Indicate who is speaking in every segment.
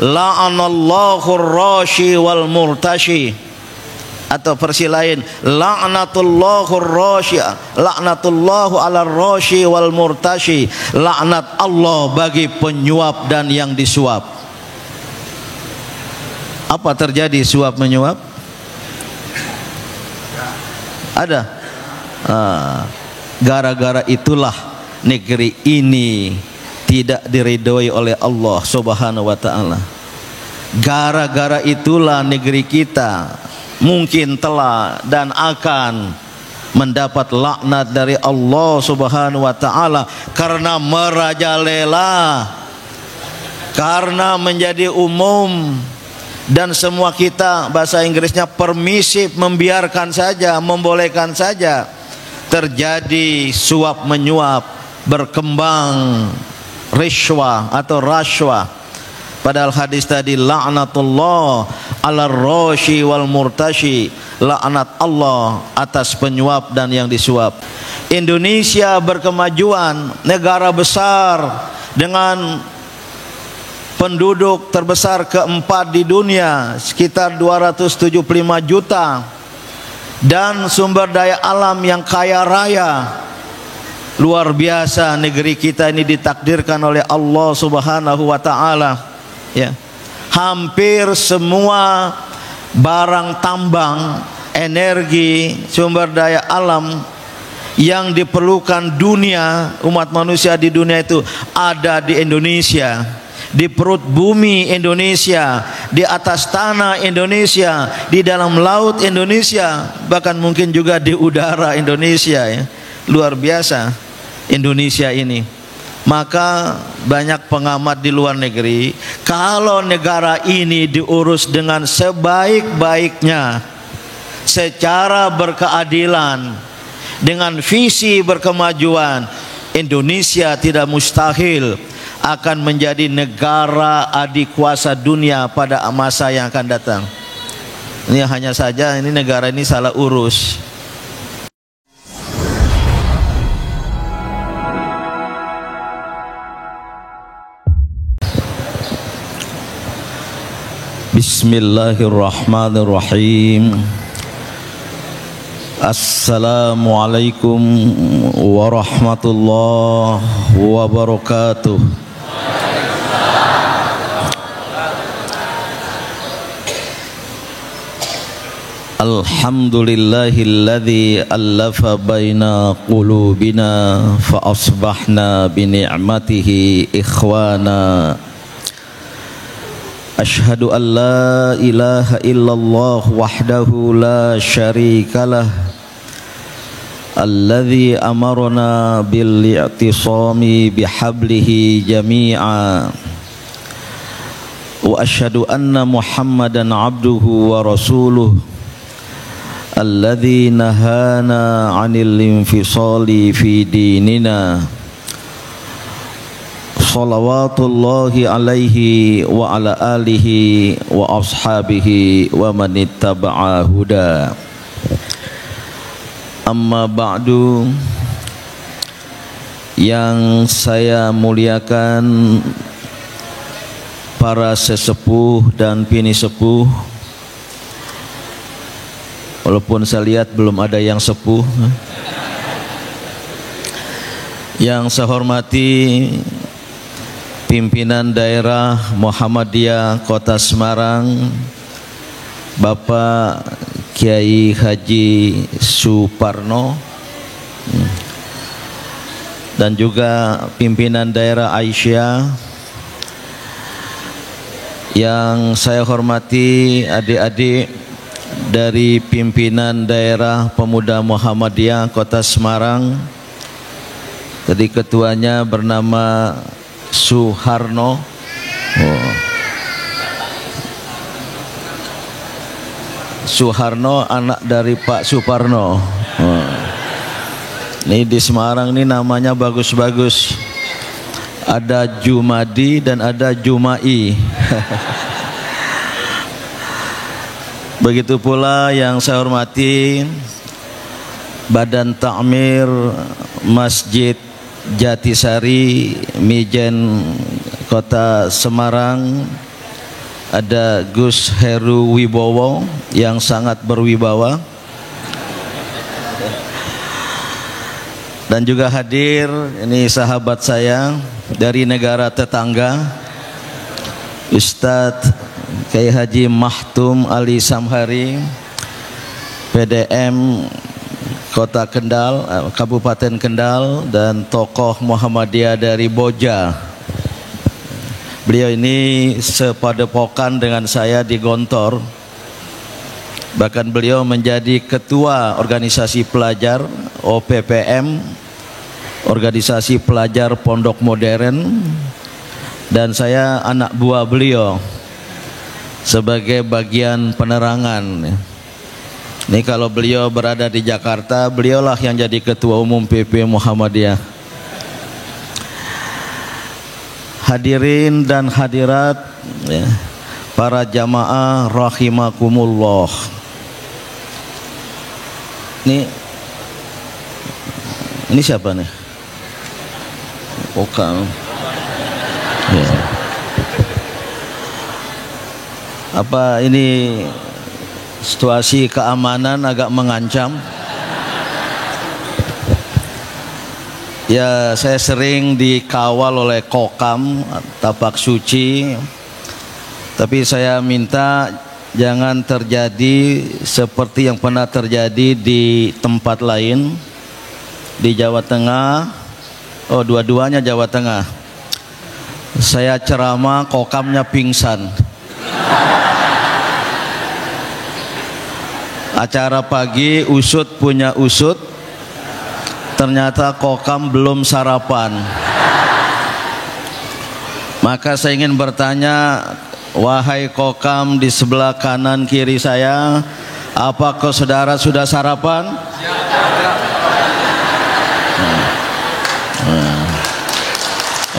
Speaker 1: la'anallahu ar-rashi wal murtashi, atau versi lain la'natullahu ar-rashi, la'natullahu 'alar rashi wal murtashi, laknat Allah bagi penyuap dan yang disuap. Apa terjadi suap menyuap? Ada. Gara-gara itulah negeri ini tidak diridhoi oleh Allah Subhanahu wa taala. Gara-gara itulah negeri kita mungkin telah dan akan mendapat laknat dari Allah Subhanahu wa taala karena merajalela, karena menjadi umum dan semua kita, bahasa Inggrisnya permisif, membiarkan saja, membolehkan saja terjadi suap menyuap, berkembang rishwah atau rashwah. Padahal hadis tadi laknatullah 'alar rashi wal murtashi, laknat Allah atas penyuap dan yang disuap. Indonesia berkemajuan, negara besar dengan penduduk terbesar keempat di dunia, sekitar 275 juta, dan sumber daya alam yang kaya raya. Luar biasa negeri kita ini ditakdirkan oleh Allah Subhanahu wa taala, ya. Hampir semua barang tambang, energi, sumber daya alam yang diperlukan dunia, umat manusia di dunia itu ada di Indonesia. Di perut bumi Indonesia, di atas tanah Indonesia, di dalam laut Indonesia, bahkan mungkin juga di udara Indonesia, ya. Luar biasa Indonesia ini. Maka banyak pengamat di luar negeri, kalau negara ini diurus dengan sebaik-baiknya, secara berkeadilan, dengan visi berkemajuan, Indonesia tidak mustahil akan menjadi negara adikuasa dunia pada masa yang akan datang. Ini hanya saja ini negara ini salah urus. Bismillahirrahmanirrahim. Assalamualaikum warahmatullahi wabarakatuh. Alhamdulillahilladzi allafa baina qulubina fa asbahna bi ni'matihi ikhwana. Ashhadu an la ilaha illallah wahdahu la syarikalah, alladzi amarna bil i'tisami bihablihi jami'a. Wa ashhadu anna Muhammadan abduhu wa rasuluh, alladzi nahana 'anil infisali fi dinina. Salawatullahi alaihi wa ala alihi wa ashabihi wa man ittaba'a huda. Amma ba'du. Yang saya muliakan para sesepuh dan bini sepuh, walaupun saya lihat belum ada yang sepuh. Yang saya hormati pimpinan daerah Muhammadiyah Kota Semarang, Bapak Kiai Haji Suparno, dan juga pimpinan daerah Aisyah. Yang saya hormati adik-adik dari pimpinan daerah Pemuda Muhammadiyah Kota Semarang. Tadi ketuanya bernama Suharno. Suharno anak dari Pak Suparno. Ini di Semarang ini namanya bagus-bagus. Ada Jumadi dan ada Jumai. Begitu pula yang saya hormati Badan Ta'mir Masjid Jatisari Mijen Kota Semarang, ada Gus Heru Wibowo yang sangat berwibawa, dan juga hadir ini sahabat saya dari negara tetangga, Ustadz Kiai Haji Mahtum Ali Samhari, PDM Kota Kendal, Kabupaten Kendal, dan tokoh Muhammadiyah dari Boja. Beliau ini sepadepokan dengan saya di Gontor. Bahkan beliau menjadi ketua organisasi pelajar OPPM, organisasi pelajar Pondok Modern, dan saya anak buah beliau sebagai bagian penerangan. Ini kalau beliau berada di Jakarta, beliaulah yang jadi ketua umum PP Muhammadiyah. Hadirin dan hadirat ya, para jamaah rahimakumullah. Ini siapa nih? Okam. Ya. Apa ini situasi keamanan agak mengancam? Ya, saya sering dikawal oleh Kokam Tapak Suci, tapi saya minta jangan terjadi seperti yang pernah terjadi di tempat lain di Jawa Tengah. Oh, dua-duanya Jawa Tengah. Saya ceramah, Kokamnya pingsan. Acara pagi, usut punya usut, ternyata Kokam belum sarapan. Maka saya ingin bertanya, wahai Kokam di sebelah kanan kiri saya, apakah saudara sudah sarapan?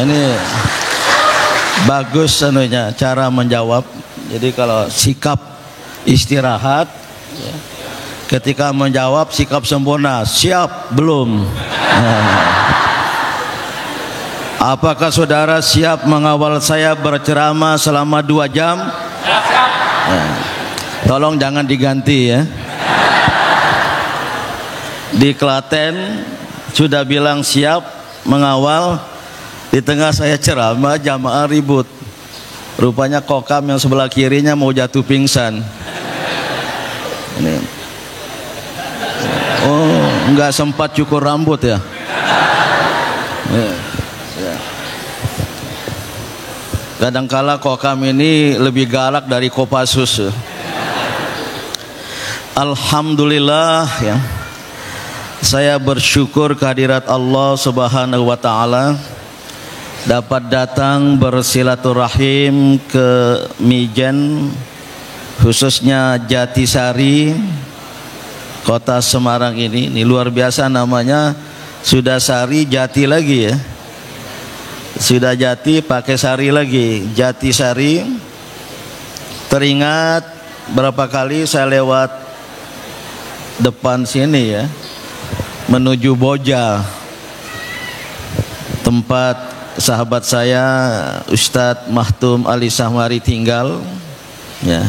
Speaker 1: Ini bagus anunya, cara menjawab. Jadi kalau sikap istirahat ya, ketika menjawab sikap sempurna, siap belum? Apakah saudara siap mengawal saya berceramah selama 2 jam? Tolong jangan diganti ya. Di Klaten sudah bilang siap mengawal, di tengah saya ceramah jamaah ribut. Rupanya Kokam yang sebelah kirinya mau jatuh pingsan. Ini. Oh, enggak sempat cukur rambut ya. Kadangkala Kokam ini lebih galak dari Kopassus. Alhamdulillah ya. Saya bersyukur kehadirat Allah Subhanahu wa taala dapat datang bersilaturahim ke Mijen, khususnya Jatisari, Kota Semarang ini luar biasa namanya, sudah Sari Jati lagi ya. Sudah Jati pakai Sari lagi, Jatisari. Teringat berapa kali saya lewat depan sini ya, menuju Boja, tempat sahabat saya Ustadz Mahtum Ali Samhari tinggal ya.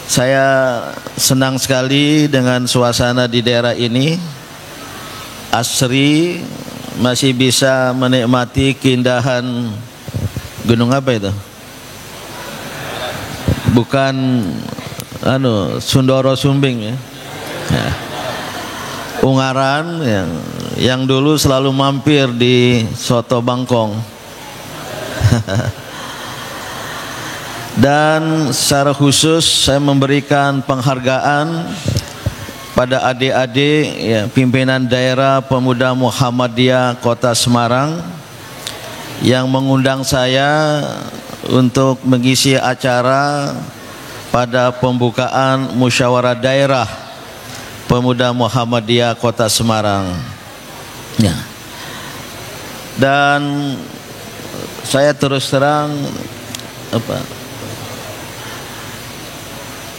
Speaker 1: Saya senang sekali dengan suasana di daerah ini. Asri, masih bisa menikmati keindahan gunung apa itu? Bukan Sundoro Sumbing ya. Ungaran yang dulu selalu mampir di Soto Bangkong. Dan secara khusus saya memberikan penghargaan pada adik-adik ya, pimpinan daerah pemuda Muhammadiyah Kota Semarang yang mengundang saya untuk mengisi acara pada pembukaan musyawarah daerah pemuda Muhammadiyah Kota Semarang ya. Dan saya terus terang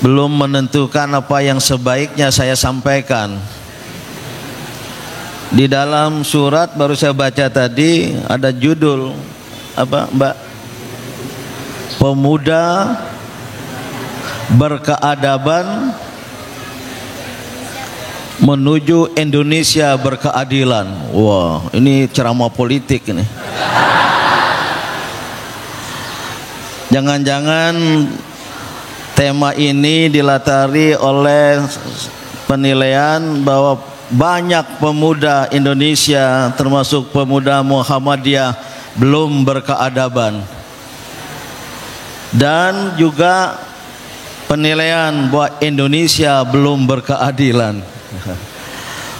Speaker 1: belum menentukan apa yang sebaiknya saya sampaikan. Di dalam surat baru saya baca tadi ada judul apa, Mbak? Pemuda berkeadaban menuju Indonesia berkeadilan. Wah, ini ceramah politik ini. Jangan-jangan tema ini dilatari oleh penilaian bahwa banyak pemuda Indonesia termasuk pemuda Muhammadiyah belum berkeadaban, dan juga penilaian bahwa Indonesia belum berkeadilan.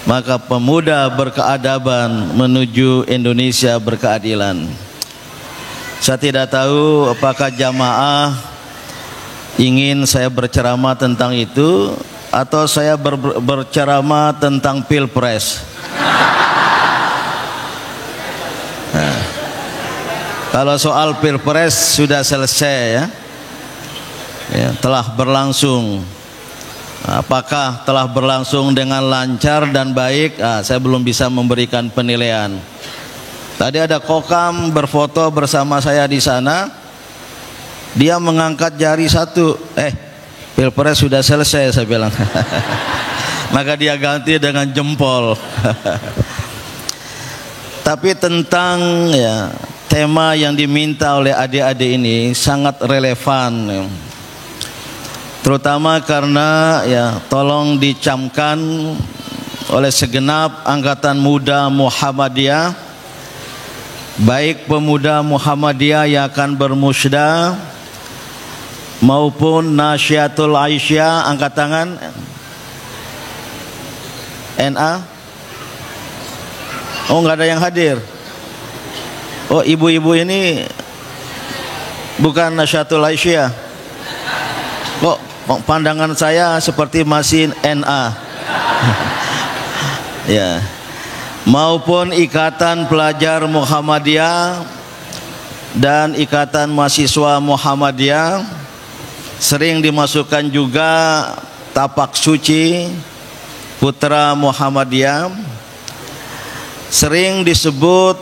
Speaker 1: Maka pemuda berkeadaban menuju Indonesia berkeadilan. Saya tidak tahu apakah jamaah ingin saya berceramah tentang itu atau saya berceramah tentang pilpres. Nah, kalau soal pilpres sudah selesai ya, telah berlangsung. Apakah telah berlangsung dengan lancar dan baik? Saya belum bisa memberikan penilaian. Tadi ada kokam berfoto bersama saya di sana. Dia mengangkat jari satu. Pilpres sudah selesai, saya bilang. Maka dia ganti dengan jempol. Tapi tentang tema yang diminta oleh adik-adik ini sangat relevan. Terutama karena tolong dicamkan oleh segenap angkatan muda Muhammadiyah, baik pemuda Muhammadiyah yang akan bermusyawarah maupun Nasyatul Aisyah. Angkat tangan. NA. Oh, nggak ada yang hadir. Oh, ibu-ibu ini bukan Nasyatul Aisyah. Kok pandangan saya seperti masih NA. Ya. Maupun Ikatan Pelajar Muhammadiyah dan Ikatan Mahasiswa Muhammadiyah, sering dimasukkan juga tapak suci putra Muhammadiyah, sering disebut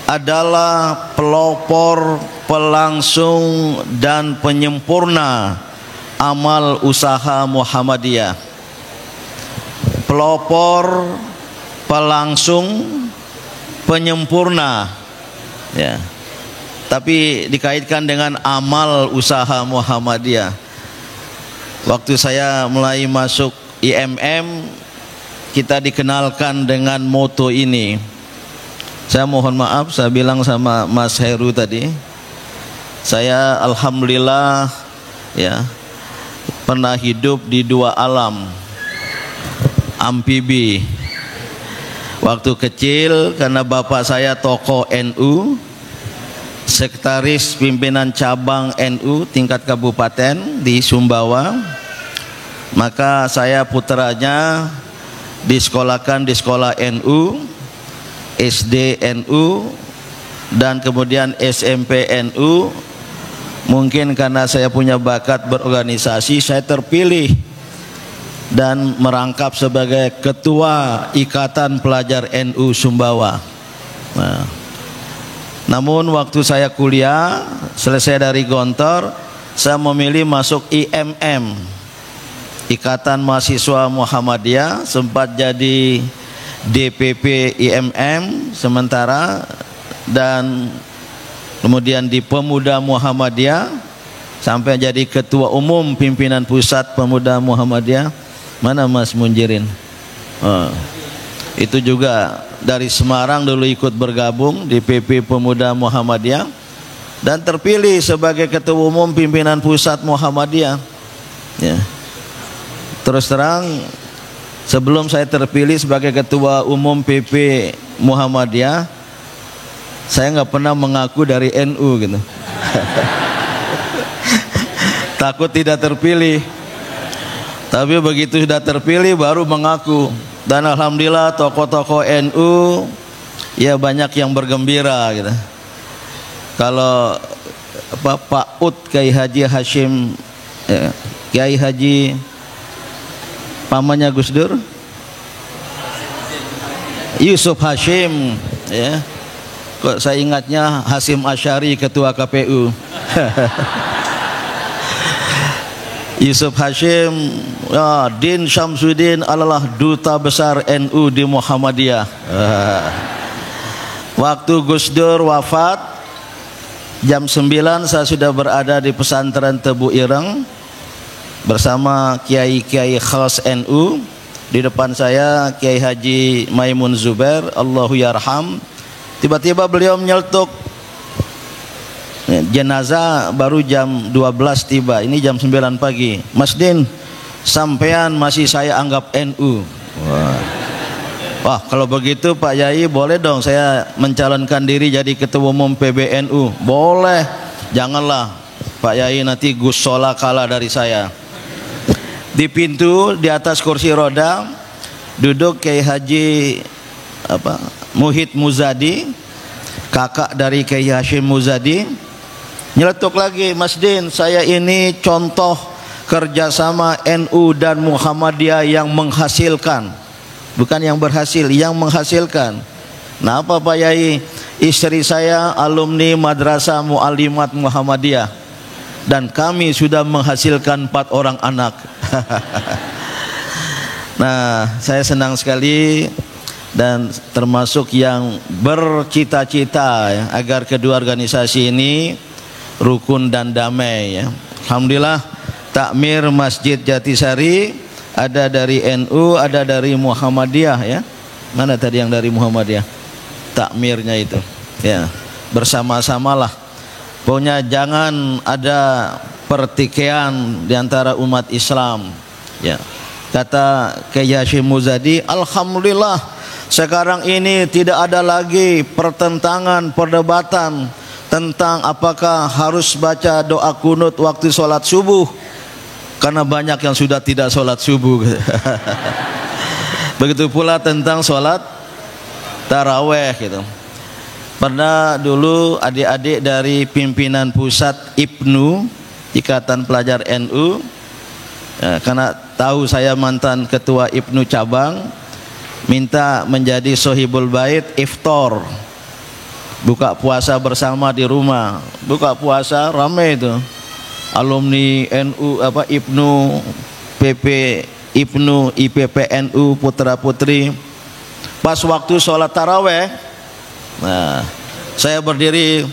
Speaker 1: adalah pelopor, pelangsung dan penyempurna amal usaha Muhammadiyah. Pelopor, pelangsung, penyempurna, tapi dikaitkan dengan amal usaha Muhammadiyah. Waktu saya mulai masuk IMM, kita dikenalkan dengan moto ini. Saya mohon maaf, saya bilang sama Mas Heru tadi, saya alhamdulillah pernah hidup di dua alam amfibi. Waktu kecil, karena bapak saya tokoh NU, sekretaris pimpinan cabang NU tingkat kabupaten di Sumbawa, maka saya putranya disekolahkan di sekolah NU, SD NU, dan kemudian SMP NU. Mungkin karena saya punya bakat berorganisasi, saya terpilih dan merangkap sebagai ketua Ikatan Pelajar NU Sumbawa. Namun waktu saya kuliah, selesai dari Gontor, saya memilih masuk IMM, Ikatan Mahasiswa Muhammadiyah, sempat jadi DPP IMM sementara, dan kemudian di Pemuda Muhammadiyah sampai jadi ketua umum pimpinan pusat Pemuda Muhammadiyah. Mana Mas Munjirin? Itu juga dari Semarang dulu ikut bergabung di PP Pemuda Muhammadiyah dan terpilih sebagai ketua umum pimpinan pusat Muhammadiyah. Terus terang, sebelum saya terpilih sebagai ketua umum PP Muhammadiyah, saya nggak pernah mengaku dari NU gitu. Takut tidak terpilih. Tapi begitu sudah terpilih baru mengaku. Dan alhamdulillah tokoh-tokoh NU banyak yang bergembira gitu. Kalau Pak Ut Kiai Haji Hashim, Kiai Haji pamannya Gus Dur, Yusuf Hashim, kok saya ingatnya Hasim Asyari ketua KPU. Yusuf Hashim, ya, Din Syamsuddin adalah duta besar NU di Muhammadiyah. Waktu Gus Dur wafat, jam 9 saya sudah berada di pesantren Tebu Ireng bersama kiai-kiai khas NU. Di depan saya Kiai Haji Maimun Zubair, Allahu yarham. Tiba-tiba beliau menyeletuk. Jenazah baru jam 12 tiba, ini jam 9 pagi. Mas Din, sampean masih saya anggap NU. Wah, kalau begitu Pak Yai boleh dong saya mencalonkan diri jadi ketua umum PBNU. Boleh. Janganlah Pak Yai nanti Gus Sola kalah dari saya. Di pintu di atas kursi roda duduk Kiai Haji Muhid Muzadi, kakak dari Kiai Hashim Muzadi. Nyeletuk lagi, Mas Din, saya ini contoh kerjasama NU dan Muhammadiyah yang menghasilkan, bukan yang berhasil, yang menghasilkan. Nah, apa Pak Yai? Istri saya alumni Madrasah Muallimat Muhammadiyah dan kami sudah menghasilkan 4 orang anak. Nah, saya senang sekali dan termasuk yang bercita-cita ya, agar kedua organisasi ini rukun dan damai ya. Alhamdulillah, takmir Masjid Jatisari ada dari NU, ada dari Muhammadiyah ya. Mana tadi yang dari Muhammadiyah? Takmirnya itu ya, bersama-samalah. Pokoknya jangan ada pertikaian di antara umat Islam ya. Kata Kiai Hashim Muzadi, alhamdulillah sekarang ini tidak ada lagi pertentangan, perdebatan tentang apakah harus baca doa kunut waktu sholat subuh, karena banyak yang sudah tidak sholat subuh. Begitu pula tentang sholat taraweh gitu. Pernah dulu adik-adik dari pimpinan pusat IPNU, Ikatan Pelajar NU ya, karena tahu saya mantan ketua IPNU cabang, minta menjadi sohibul bait iftar, buka puasa bersama di rumah. Buka puasa ramai itu alumni NU IPNU, PP IPNU, IPPNU, putra putri. Pas waktu sholat taraweh, nah saya berdiri,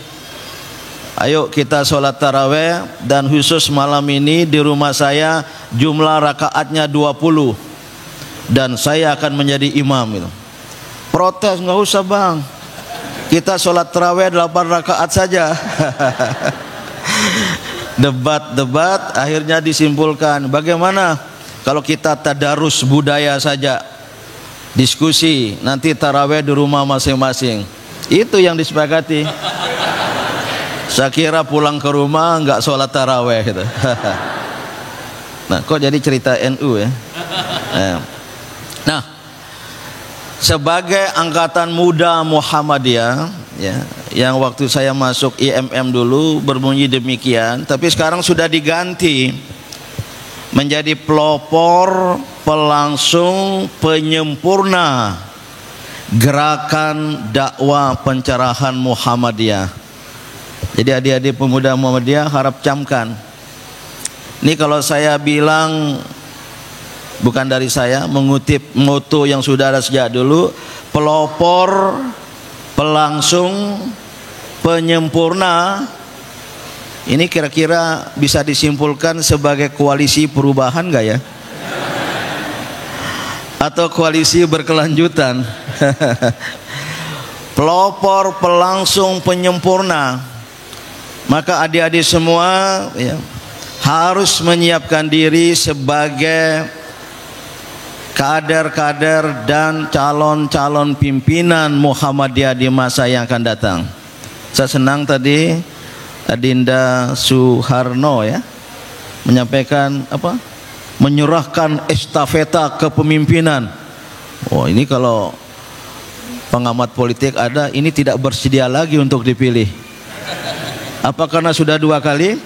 Speaker 1: ayo kita sholat taraweh, dan khusus malam ini di rumah saya jumlah rakaatnya 20 dan saya akan menjadi imam gitu. Protes, nggak usah bang, kita sholat taraweh 8 rakaat saja. Debat akhirnya disimpulkan, bagaimana kalau kita tadarus budaya saja, diskusi, nanti taraweh di rumah masing-masing. Itu yang disepakati. Saya kira pulang ke rumah nggak sholat taraweh gitu. Nah, kok jadi cerita NU ya? Nah, sebagai angkatan muda Muhammadiyah ya, yang waktu saya masuk IMM dulu berbunyi demikian, tapi sekarang sudah diganti menjadi pelopor, pelangsung, penyempurna gerakan dakwah pencerahan Muhammadiyah. Jadi adik-adik pemuda Muhammadiyah harap camkan. Ini kalau saya bilang bukan dari saya, mengutip moto yang sudah ada sejak dulu, pelopor, pelangsung, penyempurna. Ini kira-kira bisa disimpulkan sebagai koalisi perubahan enggak ya? Atau koalisi berkelanjutan? Pelopor, pelangsung, penyempurna. Maka adik-adik semua ya, harus menyiapkan diri sebagai kader-kader dan calon-calon pimpinan Muhammadiyah di masa yang akan datang. Saya senang tadi Adinda Suharno ya menyampaikan menyerahkan estafeta kepemimpinan. Oh, ini kalau pengamat politik ada, ini tidak bersedia lagi untuk dipilih. Apa karena sudah 2 kali?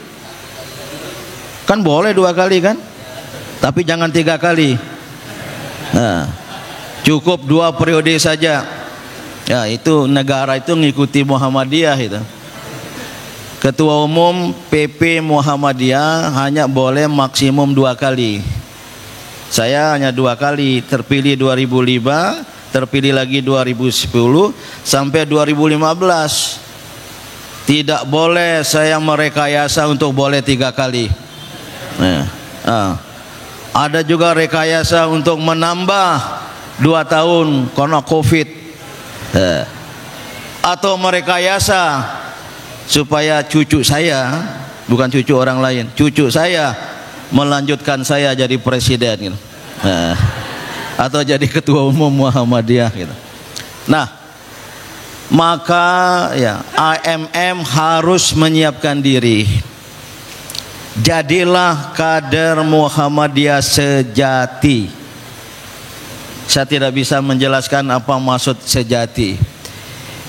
Speaker 1: Kan boleh 2 kali kan? Tapi jangan 3 kali. Nah, cukup 2 periode saja. Ya, itu negara itu ngikuti Muhammadiyah itu. Ketua Umum PP Muhammadiyah hanya boleh maksimum 2 kali. Saya hanya 2 kali, terpilih 2005, terpilih lagi 2010 sampai 2015. Tidak boleh saya merekayasa untuk boleh 3 kali. Ada juga rekayasa untuk menambah 2 tahun karena COVID, atau merekayasa supaya cucu saya, bukan cucu orang lain, cucu saya melanjutkan saya jadi presiden gitu. Atau jadi ketua umum Muhammadiyah gitu. Nah, maka ya AMM harus menyiapkan diri. Jadilah kader Muhammadiyah sejati. Saya tidak bisa menjelaskan apa maksud sejati.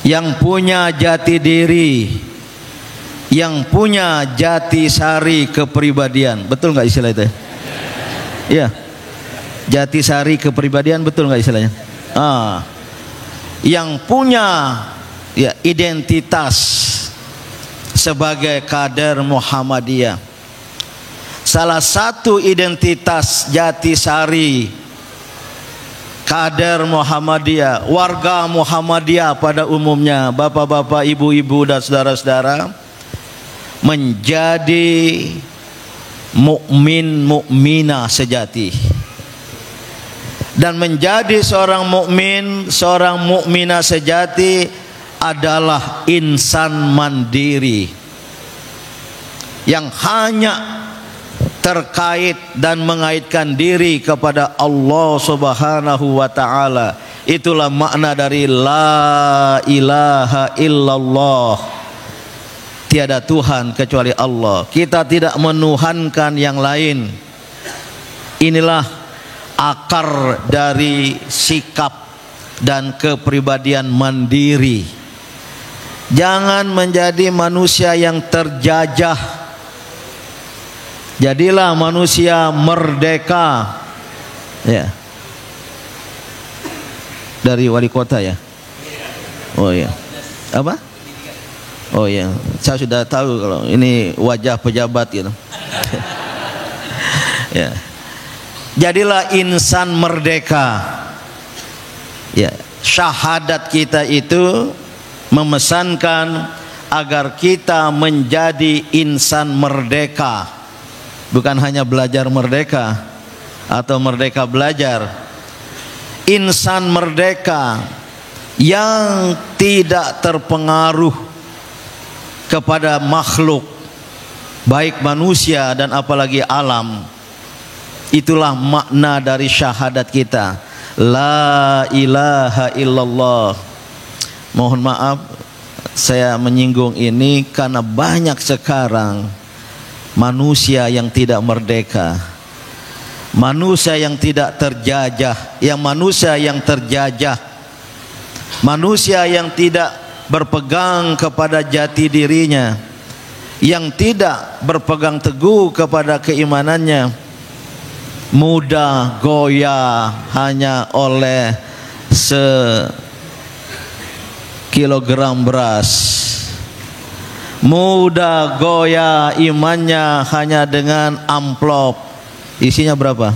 Speaker 1: Yang punya jati diri, yang punya jati sari kepribadian. Betul nggak istilah itu? Iya. Jati sari kepribadian, betul nggak istilahnya? Yang punya ya identitas sebagai kader Muhammadiyah. Salah satu identitas jati sari kader Muhammadiyah, warga Muhammadiyah pada umumnya, bapak-bapak, ibu-ibu dan saudara-saudara, menjadi mukmin mukminah sejati. Dan menjadi seorang mukmin, seorang mukminah sejati adalah insan mandiri yang hanya terkait dan mengaitkan diri kepada Allah Subhanahu wa taala. Itulah makna dari la ilaha illallah. Tiada Tuhan kecuali Allah. Kita tidak menuhankan yang lain. Inilah akar dari sikap dan kepribadian mandiri. Jangan menjadi manusia yang terjajah. Jadilah manusia merdeka. Ya. Dari wali kota ya? Oh ya. Apa? Oh ya. Saya sudah tahu kalau ini wajah pejabat gitu. Ya. Jadilah insan merdeka. Ya, syahadat kita itu memesankan agar kita menjadi insan merdeka. Bukan hanya belajar merdeka atau merdeka belajar. Insan merdeka yang tidak terpengaruh kepada makhluk, baik manusia dan apalagi alam. Itulah makna dari syahadat kita, la ilaha illallah. Mohon maaf saya menyinggung ini karena banyak sekarang manusia yang tidak merdeka, manusia yang tidak terjajah, manusia yang terjajah, manusia yang tidak berpegang kepada jati dirinya, yang tidak berpegang teguh kepada keimanannya, mudah goyah hanya oleh sekilogram beras, mudah goyah imannya hanya dengan amplop isinya berapa?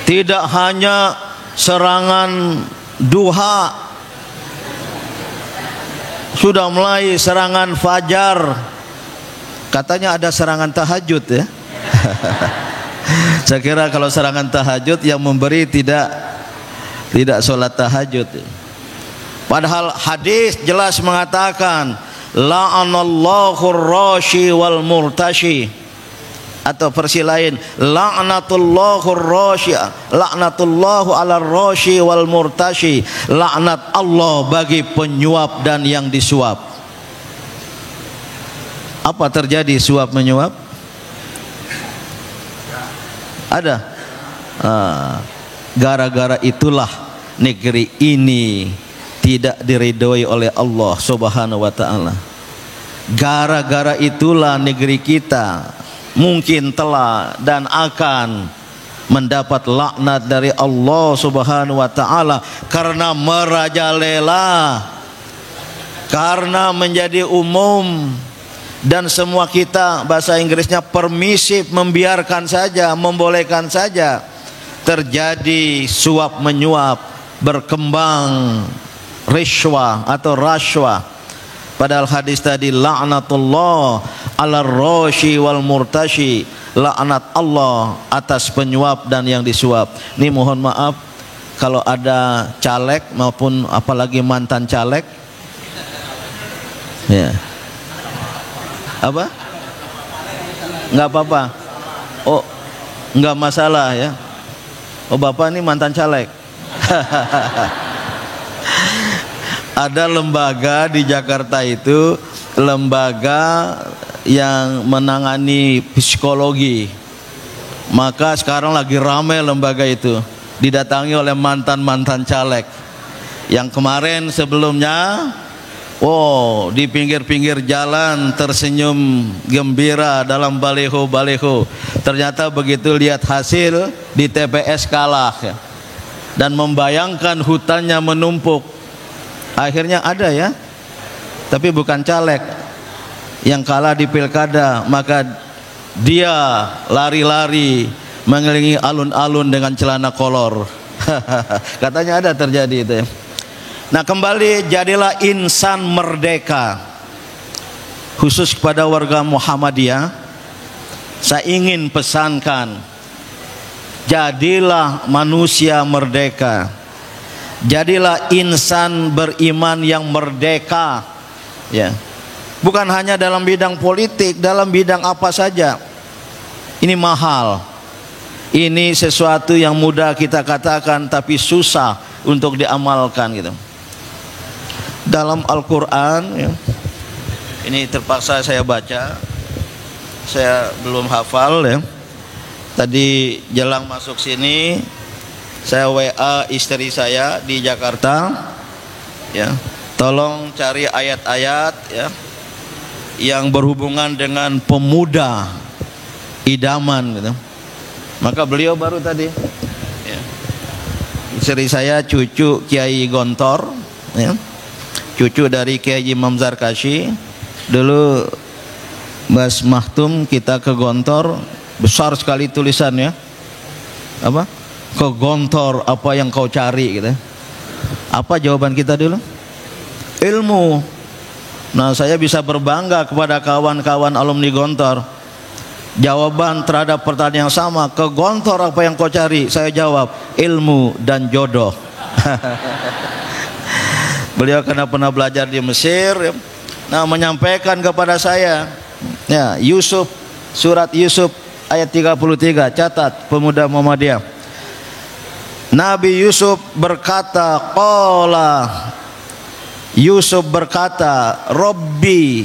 Speaker 1: Tidak hanya serangan duha, sudah mulai serangan fajar. Katanya ada serangan tahajud ya. Saya kira kalau serangan tahajud yang memberi tidak sholat tahajud. Padahal hadis jelas mengatakan la'anallahu ar-rashi wal murtashi, atau versi lain la'natullahu ar-rashi, la'natullahu 'alar rashi wal murtashi, laknat Allah bagi penyuap dan yang disuap. Apa terjadi suap menyuap? Ada. Gara-gara itulah negeri ini tidak diridhoi oleh Allah Subhanahu wa taala. Gara-gara itulah negeri kita mungkin telah dan akan mendapat laknat dari Allah Subhanahu wa taala karena merajalela Karena menjadi umum dan semua kita, bahasa Inggrisnya permisif, membiarkan saja, membolehkan saja terjadi suap menyuap, berkembang rishwah atau rashwah. Padahal hadis tadi la'natullah ala roshi wal murtashi, laknat Allah atas penyuap dan yang disuap. Ini mohon maaf kalau ada caleg maupun apalagi mantan caleg, ya, apa? Nggak apa-apa. Oh, nggak masalah ya. Oh, bapak ini mantan caleg. Ada lembaga di Jakarta itu, lembaga yang menangani psikologi. Maka sekarang lagi ramai lembaga itu, didatangi oleh mantan-mantan caleg. Yang kemarin sebelumnya, oh, di pinggir-pinggir jalan tersenyum gembira dalam baliho-baliho. Ternyata begitu lihat hasil di TPS kalah ya. Dan membayangkan hutannya menumpuk. Akhirnya ada ya, tapi bukan caleg yang kalah di pilkada, maka dia lari-lari mengelilingi alun-alun dengan celana kolor. Katanya ada terjadi itu ya. Nah, kembali, jadilah insan merdeka. Khusus kepada warga Muhammadiyah, saya ingin pesankan, jadilah manusia merdeka. Jadilah insan beriman yang merdeka, ya. Bukan hanya dalam bidang politik, dalam bidang apa saja. Ini mahal. Ini sesuatu yang mudah kita katakan tapi susah untuk diamalkan gitu. Dalam Al-Quran ya, ini terpaksa saya baca, saya belum hafal ya. Tadi jelang masuk sini saya WA istri saya di Jakarta ya, tolong cari ayat-ayat ya yang berhubungan dengan pemuda idaman gitu. Maka beliau baru tadi ya, istri saya cucu Kiai Gontor ya, cucu dari Kiai Imam Zarkashi. Dulu Mas Mahtum kita ke Gontor, besar sekali tulisannya, apa? Ke Gontor apa yang kau cari gitu. Apa jawaban kita dulu? Ilmu. Nah, saya bisa berbangga kepada kawan-kawan alumni Gontor. Jawaban terhadap pertanyaan yang sama, ke Gontor apa yang kau cari? Saya jawab, ilmu dan jodoh. Beliau karena pernah belajar di Mesir ya. Nah, menyampaikan kepada saya ya, Yusuf, surat Yusuf ayat 33, catat pemuda Muhammadiyah. Nabi Yusuf berkata, qala, Yusuf berkata, Robbi,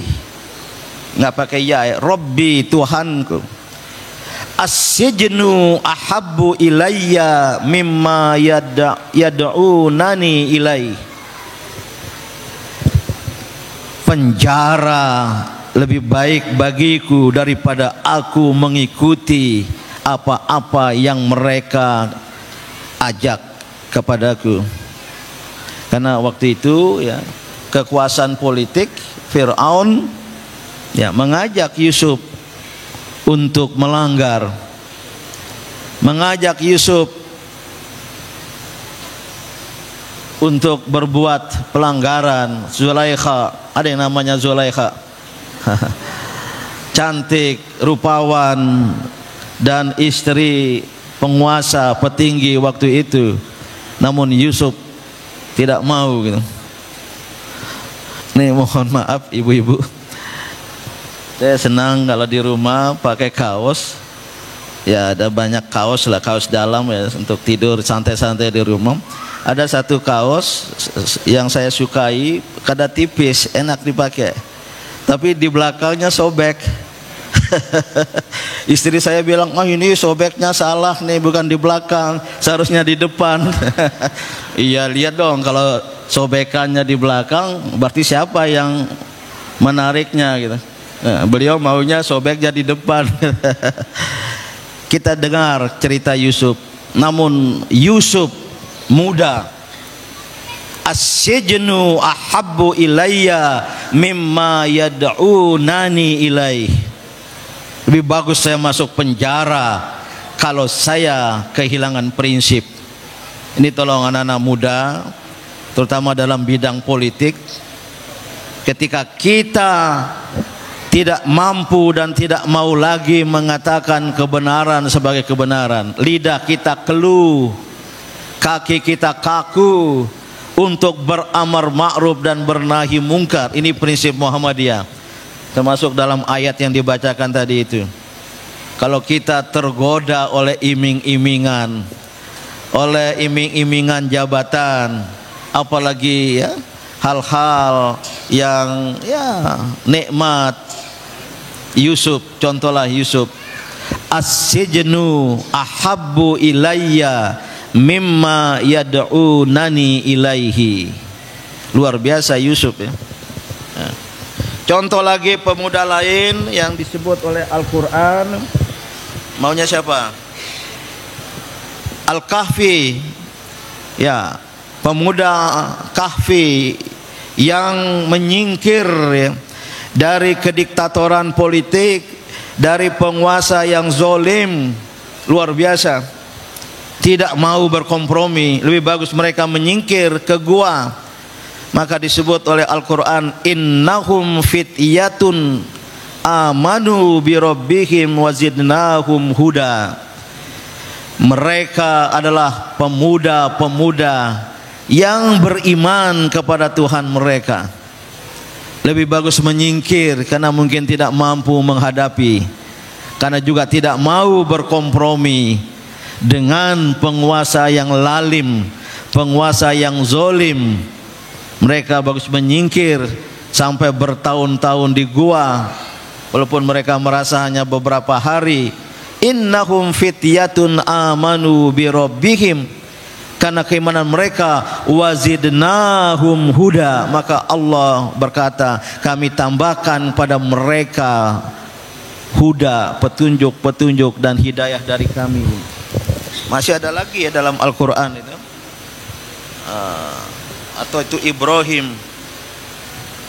Speaker 1: nggak pakai ya, Robbi Tuhanku, as-sijnu ahabbu ilayya mimma yad'unani ilai. Penjara lebih baik bagiku daripada aku mengikuti apa-apa yang mereka ajak kepadaku. Karena waktu itu ya, kekuasaan politik Fir'aun ya mengajak Yusuf untuk melanggar, mengajak Yusuf untuk berbuat pelanggaran. Zulaikha, ada yang namanya Zulaikha, cantik, rupawan, dan istri penguasa petinggi waktu itu. Namun Yusuf tidak mau gitu. Nih mohon maaf ibu-ibu, saya senang kalau di rumah pakai kaos. Ya ada banyak kaos lah, kaos dalam ya untuk tidur santai-santai di rumah. Ada satu kaos yang saya sukai, kada tipis, enak dipakai, tapi di belakangnya sobek. Istri saya bilang, oh ini sobeknya salah nih, bukan di belakang, seharusnya di depan. Iya, lihat dong, kalau sobekannya di belakang berarti siapa yang menariknya gitu. Nah, beliau maunya sobeknya di depan. Kita dengar cerita Yusuf. Namun Yusuf muda, as-sijnu ahabbu ilayya mimma yad'unani ilaih. Lebih bagus saya masuk penjara kalau saya kehilangan prinsip. Ini tolong anak-anak muda, terutama dalam bidang politik, ketika kita tidak mampu dan tidak mau lagi mengatakan kebenaran sebagai kebenaran, lidah kita keluh, kaki kita kaku untuk beramar ma'ruf dan bernahi mungkar. Ini prinsip Muhammadiyah, termasuk dalam ayat yang dibacakan tadi itu. Kalau kita tergoda oleh iming-imingan, oleh iming-imingan jabatan, apalagi ya hal-hal yang ya nikmat, Yusuf, contohlah Yusuf, as-sijnu ahabbu ilayya mimma yad'unani ilaihi. Luar biasa Yusuf ya. Contoh lagi pemuda lain yang disebut oleh Al-Quran, maunya siapa? Al-Kahfi, ya, pemuda Kahfi yang menyingkir ya, dari kediktatoran politik, dari penguasa yang zolim, luar biasa, tidak mau berkompromi, lebih bagus mereka menyingkir ke gua. Maka disebut oleh Al-Quran, innahum fityatun amanu birabbihim wazidnahum huda. Mereka adalah pemuda-pemuda yang beriman kepada Tuhan mereka. Lebih bagus menyingkir karena mungkin tidak mampu menghadapi, karena juga tidak mau berkompromi dengan penguasa yang lalim, penguasa yang zolim. Mereka bagus menyingkir sampai bertahun-tahun di gua, walaupun mereka merasa hanya beberapa hari. Innahum fityatun amanu birabbihim, karena keimanan mereka, wazidnahum huda, maka Allah berkata, kami tambahkan pada mereka huda, petunjuk-petunjuk dan hidayah dari kami. Masih ada lagi ya dalam Al-Quran itu, atau itu Ibrahim.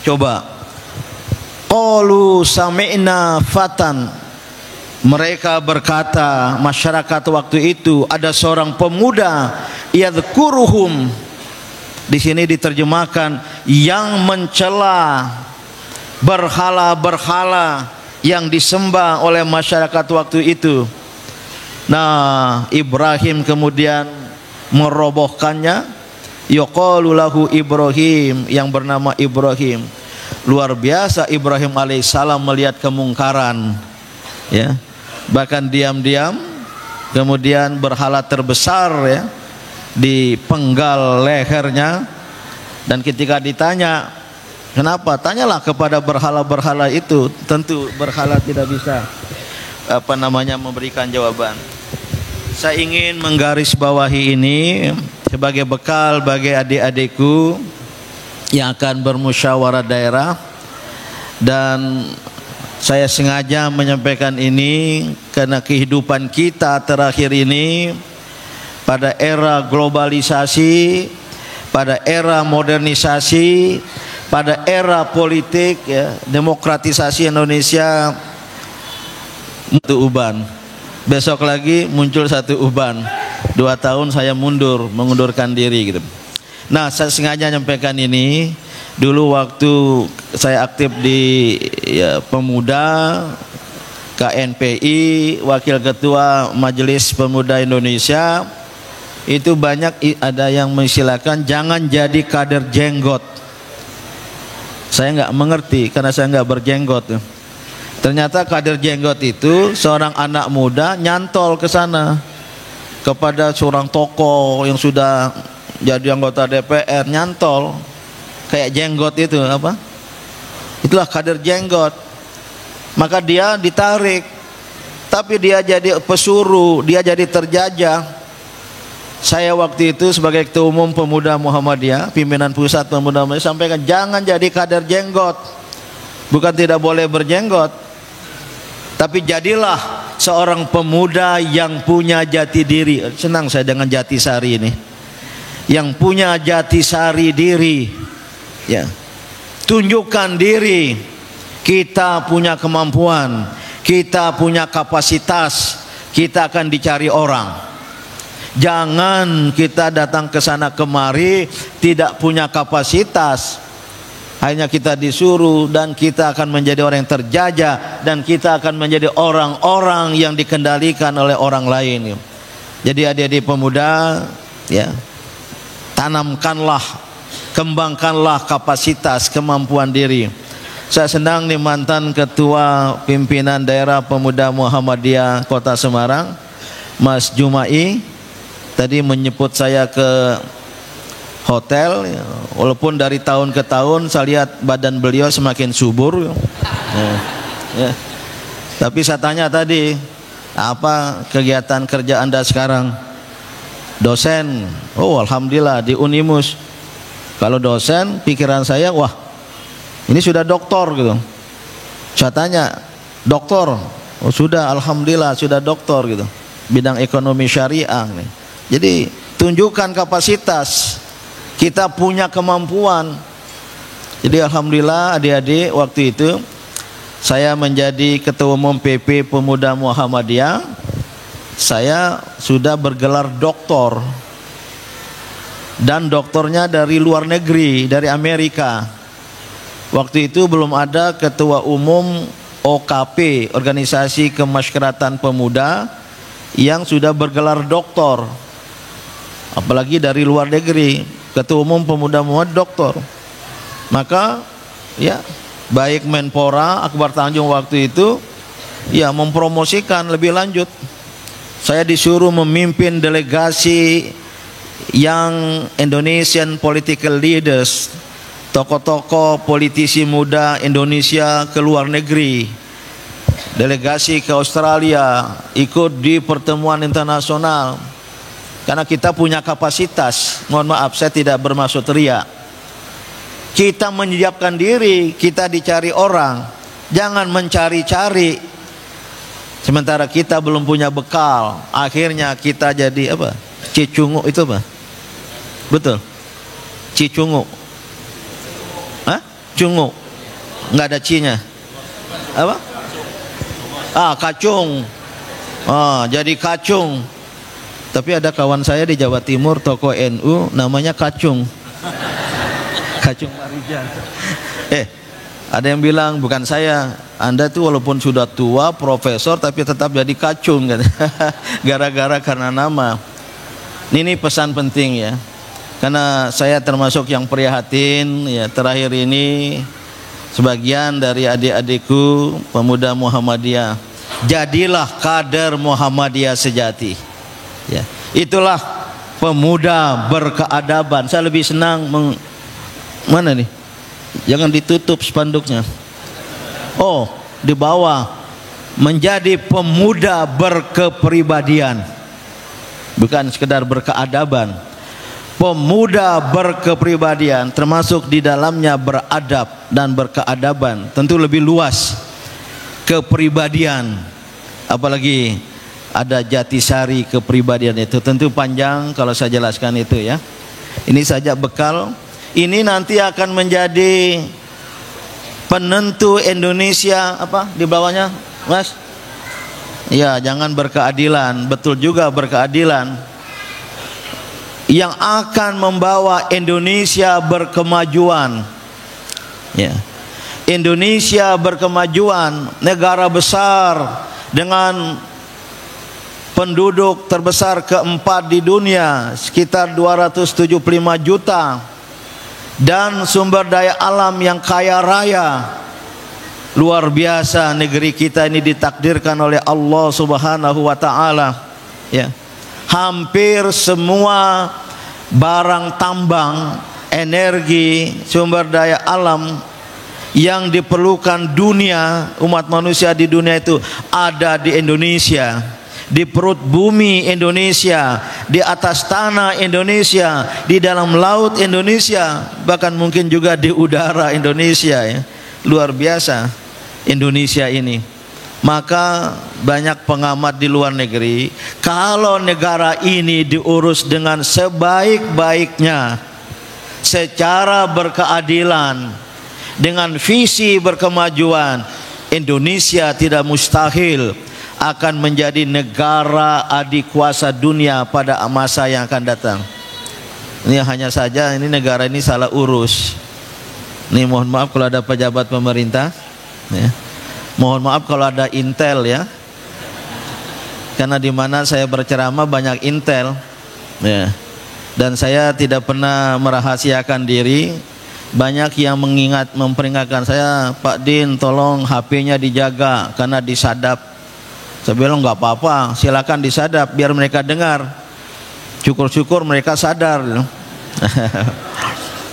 Speaker 1: Coba, qalu sami'na fatan, mereka berkata, masyarakat waktu itu, ada seorang pemuda, yadhkuruhum, di sini diterjemahkan yang mencela berhala-berhala yang disembah oleh masyarakat waktu itu. Nah, Ibrahim kemudian merobohkannya. Yuqalu lahu Ibrahim, yang bernama Ibrahim. Luar biasa Ibrahim alaihissalam melihat kemungkaran, ya, bahkan diam-diam kemudian berhala terbesar ya dipenggal lehernya. Dan ketika ditanya kenapa, tanyalah kepada berhala-berhala itu, tentu berhala tidak bisa memberikan jawaban. Saya ingin menggarisbawahi ini sebagai bekal bagi adik-adikku yang akan bermusyawarah daerah, dan saya sengaja menyampaikan ini karena kehidupan kita terakhir ini pada era globalisasi, pada era modernisasi, pada era politik ya, demokratisasi Indonesia, satu uban, besok lagi muncul satu uban, 2 tahun saya mengundurkan diri gitu. Nah, saya sengaja menyampaikan ini dulu waktu saya aktif di ya, pemuda KNPI, wakil ketua Majelis Pemuda Indonesia. Itu banyak ada yang mengistilahkan jangan jadi kader jenggot. Saya nggak mengerti karena saya nggak berjenggot. Ternyata kader jenggot itu seorang anak muda nyantol ke sana kepada seorang tokoh yang sudah jadi anggota DPR, nyantol kayak jenggot itu apa? Itulah kader jenggot. Maka dia ditarik, tapi dia jadi pesuruh, dia jadi terjajah. Saya waktu itu sebagai ketua umum pemuda Muhammadiyah, pimpinan pusat pemuda Muhammadiyah, sampaikan jangan jadi kader jenggot. Bukan tidak boleh berjenggot, tapi jadilah seorang pemuda yang punya jati diri. Senang saya dengan Jatisari ini. yang punya jatisari diri, ya. Tunjukkan diri, kita punya kemampuan, kita punya kapasitas, kita akan dicari orang. Jangan kita datang ke sana kemari tidak punya kapasitas, hanya kita disuruh, dan kita akan menjadi orang yang terjajah, dan kita akan menjadi orang-orang yang dikendalikan oleh orang lain. Jadi adik-adik pemuda, ya, tanamkanlah, kembangkanlah kapasitas, kemampuan diri. Saya senang nih, mantan ketua pimpinan daerah pemuda Muhammadiyah Kota Semarang, Mas Jumai, tadi menyebut saya ke hotel, ya. Walaupun dari tahun ke tahun saya lihat badan beliau semakin subur, ya. Tapi saya tanya tadi, apa kegiatan kerja Anda sekarang? Dosen. Oh, alhamdulillah di Unimus. Kalau dosen, pikiran saya, wah, ini sudah doktor gitu. Saya tanya, doktor? Oh sudah, alhamdulillah sudah doktor gitu. Bidang ekonomi syariah nih. Jadi tunjukkan kapasitas, kita punya kemampuan. Jadi alhamdulillah adik-adik, waktu itu saya menjadi ketua umum PP Pemuda Muhammadiyah, saya sudah bergelar doktor, dan doktornya dari luar negeri, dari Amerika. Waktu itu belum ada ketua umum OKP, Organisasi Kemasyarakatan Pemuda, yang sudah bergelar doktor, apalagi dari luar negeri. Ketua umum Pemuda Muhammad doktor. Maka ya, baik Menpora Akbar Tanjung waktu itu ya mempromosikan lebih lanjut. Saya disuruh memimpin delegasi yang Indonesian political leaders, tokoh-tokoh politisi muda Indonesia ke luar negeri. Delegasi ke Australia, ikut di pertemuan internasional. Karena kita punya kapasitas. Mohon maaf, saya tidak bermaksud riya. Kita menyiapkan diri, kita dicari orang. Jangan mencari-cari sementara kita belum punya bekal. Akhirnya kita jadi apa? Cicungu itu apa? Betul? Cicungu. Hah? Cungu. Nggak ada cinya. Apa? Kacung. Jadi kacung. Tapi ada kawan saya di Jawa Timur, tokoh NU, namanya Kacung. Kacung Marijan. Ada yang bilang, bukan saya, Anda tuh walaupun sudah tua, profesor, tapi tetap jadi kacung kan? Gara-gara karena nama. Ini pesan penting ya, karena saya termasuk yang prihatin ya, terakhir ini sebagian dari adik-adikku pemuda Muhammadiyah, jadilah kader Muhammadiyah sejati ya. Itulah pemuda berkeadaban. Saya lebih senang mana nih? Jangan ditutup spanduknya. Oh, di bawah, menjadi pemuda berkepribadian, bukan sekedar berkeadaban. Pemuda berkepribadian termasuk di dalamnya beradab dan berkeadaban. Tentu lebih luas kepribadian, apalagi ada jatisari kepribadian itu. Tentu panjang kalau saya jelaskan itu ya. Ini saja bekal. Ini nanti akan menjadi penentu Indonesia apa di bawahnya, Mas? Ya, jangan berkeadilan, betul juga berkeadilan. Yang akan membawa Indonesia berkemajuan. Ya. Indonesia berkemajuan, negara besar dengan penduduk terbesar keempat di dunia, sekitar 275 juta. Dan sumber daya alam yang kaya raya. Luar biasa negeri kita ini ditakdirkan oleh Allah Subhanahu wa taala ya. Hampir semua barang tambang, energi, sumber daya alam yang diperlukan dunia, umat manusia di dunia itu ada di Indonesia. Di perut bumi Indonesia, di atas tanah Indonesia, di dalam laut Indonesia, bahkan mungkin juga di udara Indonesia ya. Luar biasa Indonesia ini. Maka banyak pengamat di luar negeri, kalau negara ini diurus dengan sebaik-baiknya, secara berkeadilan, dengan visi berkemajuan, Indonesia tidak mustahil akan menjadi negara adikuasa dunia pada masa yang akan datang. Ini hanya saja ini negara ini salah urus. Ini mohon maaf kalau ada pejabat pemerintah, ya. Mohon maaf kalau ada intel, ya. Karena di mana saya berceramah banyak intel, ya. Dan saya tidak pernah merahasiakan diri. Banyak yang memperingatkan saya, Pak Din, tolong HP-nya dijaga karena disadap. Saya bilang nggak apa-apa, silakan disadap biar mereka dengar. Syukur-syukur mereka sadar.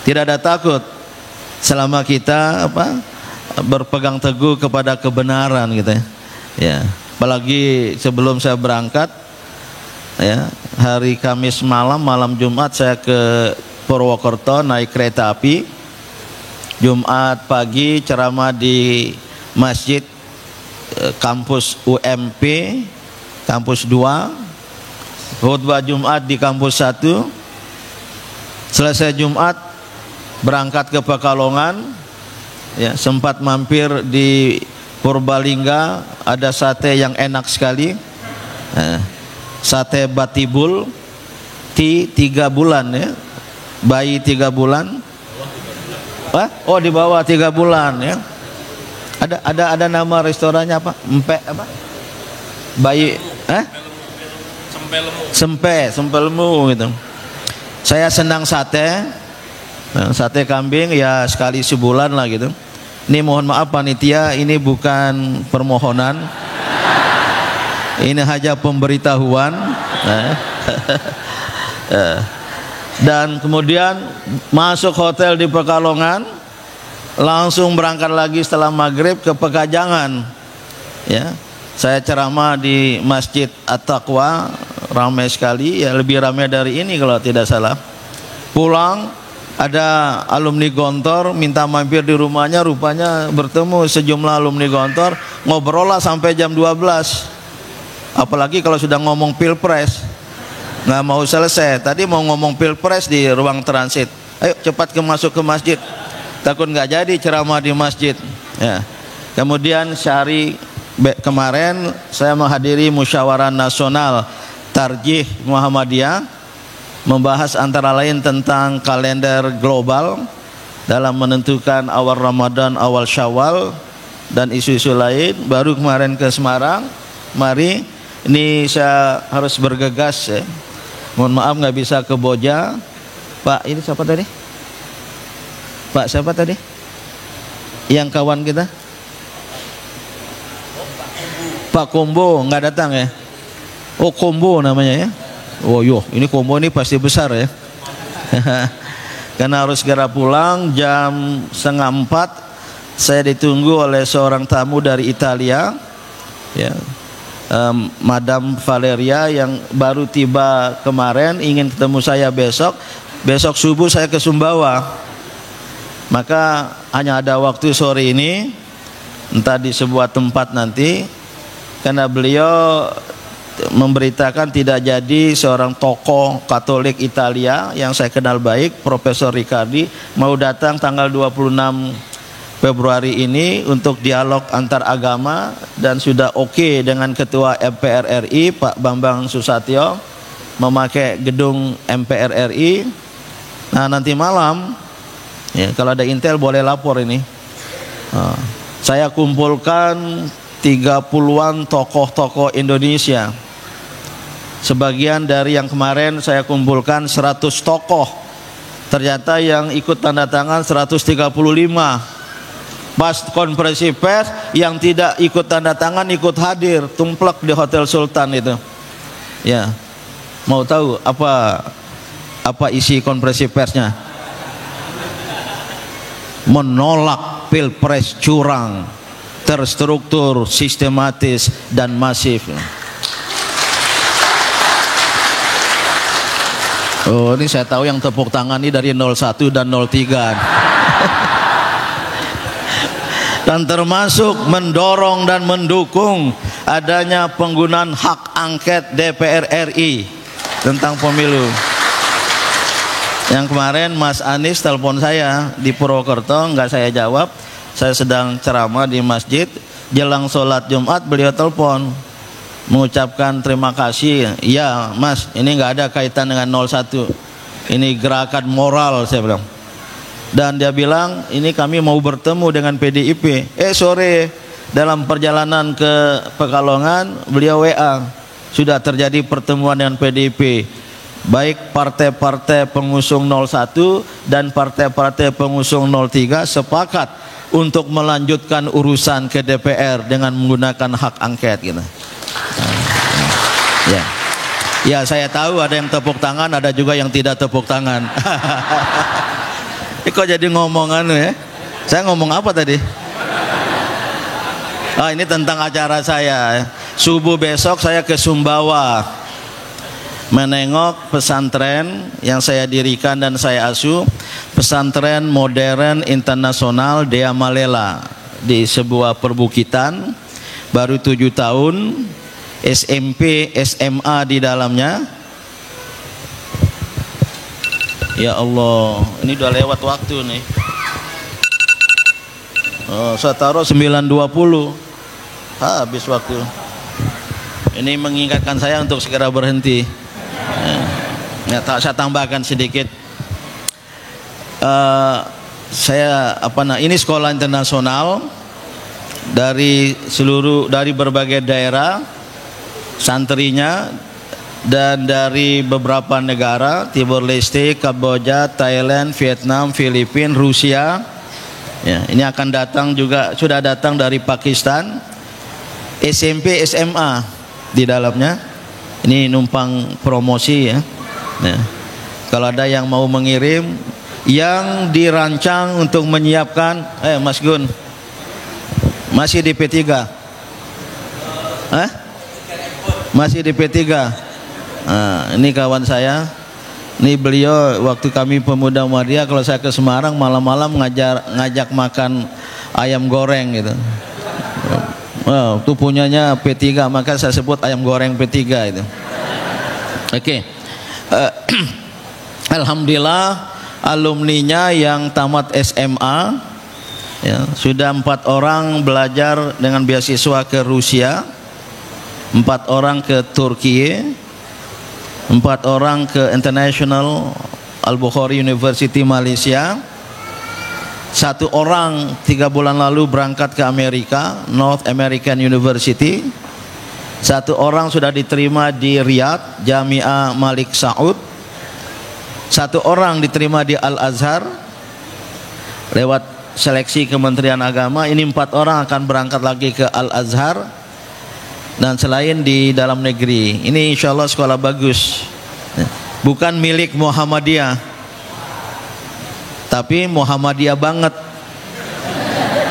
Speaker 1: Tidak ada takut selama kita berpegang teguh kepada kebenaran gitu, ya. Apalagi sebelum saya berangkat, ya, hari Kamis malam Jumat saya ke Purwokerto naik kereta api. Jumat pagi ceramah di masjid kampus UMP kampus 2, khutbah Jumat di kampus 1. Selesai Jumat berangkat ke Pekalongan, ya, sempat mampir di Purbalingga, ada sate yang enak sekali, sate Batibul, 3 bulan, ya, bayi 3 bulan. Oh, di bawah 3 bulan, ya. Ada nama restorannya apa? Empe apa? Bayi, Sempelmu gitu. Saya senang sate, sate kambing ya sekali sebulan lah gitu. Ini mohon maaf panitia, ini bukan permohonan, ini hanya pemberitahuan. Dan kemudian masuk hotel di Pekalongan, langsung berangkat lagi setelah maghrib ke Pekajangan, ya. Saya ceramah di Masjid At-Taqwa, ramai sekali, ya, lebih ramai dari ini kalau tidak salah. Pulang ada alumni Gontor minta mampir di rumahnya, rupanya bertemu sejumlah alumni Gontor, ngobrol lah sampai jam 12. Apalagi kalau sudah ngomong pilpres, nggak mau selesai. Tadi mau ngomong pilpres di ruang transit, ayo cepat masuk ke masjid, takut nggak jadi ceramah di masjid, ya. Kemudian sehari kemarin saya menghadiri musyawarah nasional Tarjih Muhammadiyah, membahas antara lain tentang kalender global dalam menentukan awal Ramadan, awal Syawal, dan isu-isu lain. Baru kemarin ke Semarang, mari ini saya harus bergegas, ya. Mohon maaf nggak bisa ke Boja. Pak, ini siapa tadi? Pak siapa tadi? Yang kawan kita? Pak Kombo nggak datang, ya? Oh, Kombo namanya, ya? Oh yo, ini Kombo ini pasti besar, ya. Karena harus segera pulang jam 3:30. Saya ditunggu oleh seorang tamu dari Italia, ya. Madam Valeria yang baru tiba kemarin, ingin ketemu saya besok subuh saya ke Sumbawa. Maka hanya ada waktu sore ini, entah di sebuah tempat nanti, karena beliau memberitakan tidak jadi seorang tokoh Katolik Italia yang saya kenal baik, Profesor Riccardi, mau datang tanggal 26 Februari ini untuk dialog antar agama, dan sudah oke dengan Ketua MPR RI Pak Bambang Susatyo memakai gedung MPR RI. Nah, nanti malam, ya, kalau ada intel boleh lapor ini. Saya kumpulkan 30-an tokoh-tokoh Indonesia. Sebagian dari yang kemarin saya kumpulkan 100 tokoh. Ternyata yang ikut tanda tangan 135. Pas konferensi pers, yang tidak ikut tanda tangan ikut hadir, tumplek di Hotel Sultan itu. Ya. Mau tahu apa isi konferensi persnya? Menolak pilpres curang, terstruktur, sistematis, dan masif. Oh, ini saya tahu yang tepuk tangan ini dari 01 dan 03. dan termasuk mendorong dan mendukung adanya penggunaan hak angket DPR RI tentang pemilu. Yang kemarin Mas Anies telepon saya di Purwokerto, nggak saya jawab. Saya sedang ceramah di masjid, jelang sholat Jumat beliau telepon mengucapkan terima kasih. Ya Mas, ini nggak ada kaitan dengan 01, ini gerakan moral, saya bilang. Dan dia bilang ini kami mau bertemu dengan PDIP. Sore dalam perjalanan ke Pekalongan beliau WA, sudah terjadi pertemuan dengan PDIP, baik partai-partai pengusung 01 dan partai-partai pengusung 03 sepakat untuk melanjutkan urusan ke DPR dengan menggunakan hak angket gitu. Ya. Ya, saya tahu ada yang tepuk tangan, ada juga yang tidak tepuk tangan. Kok jadi ngomongan ya? Saya ngomong apa tadi? Ini tentang acara saya. Subuh besok saya ke Sumbawa menengok pesantren yang saya dirikan dan saya asuh, pesantren modern internasional Dea Malela di sebuah perbukitan, baru 7 tahun, SMP, SMA di dalamnya. Ya Allah, ini udah lewat waktu nih. Saya taruh 9.20, habis waktu. Ini mengingatkan saya untuk segera berhenti. Saya tambahkan sedikit. Ini sekolah internasional dari berbagai daerah, santrinya dan dari beberapa negara, Timor Leste, Kamboja, Thailand, Vietnam, Filipina, Rusia. Ya, ini akan datang juga, sudah datang dari Pakistan. SMP, SMA di dalamnya. Ini numpang promosi ya. Nah, kalau ada yang mau mengirim, yang dirancang untuk menyiapkan, Mas Gun, masih di P3? Masih di P3? Ini kawan saya, ini beliau waktu kami pemuda Muhammadiyah, kalau saya ke Semarang malam-malam ngajak makan ayam goreng gitu. Itu punyanya P3, maka saya sebut ayam goreng P3 itu. Oke. Alhamdulillah alumninya yang tamat SMA ya, sudah 4 orang belajar dengan beasiswa ke Rusia, 4 orang ke Turki, 4 orang ke International Al-Bukhari University Malaysia, 1 orang 3 bulan lalu berangkat ke Amerika, North American University, 1 orang sudah diterima di Riyadh, Jami'ah Malik Saud, 1 orang diterima di Al-Azhar lewat seleksi Kementerian Agama. Ini 4 orang akan berangkat lagi ke Al-Azhar, dan selain di dalam negeri. Ini insya Allah sekolah bagus, bukan milik Muhammadiyah, tapi Muhammadiyah banget.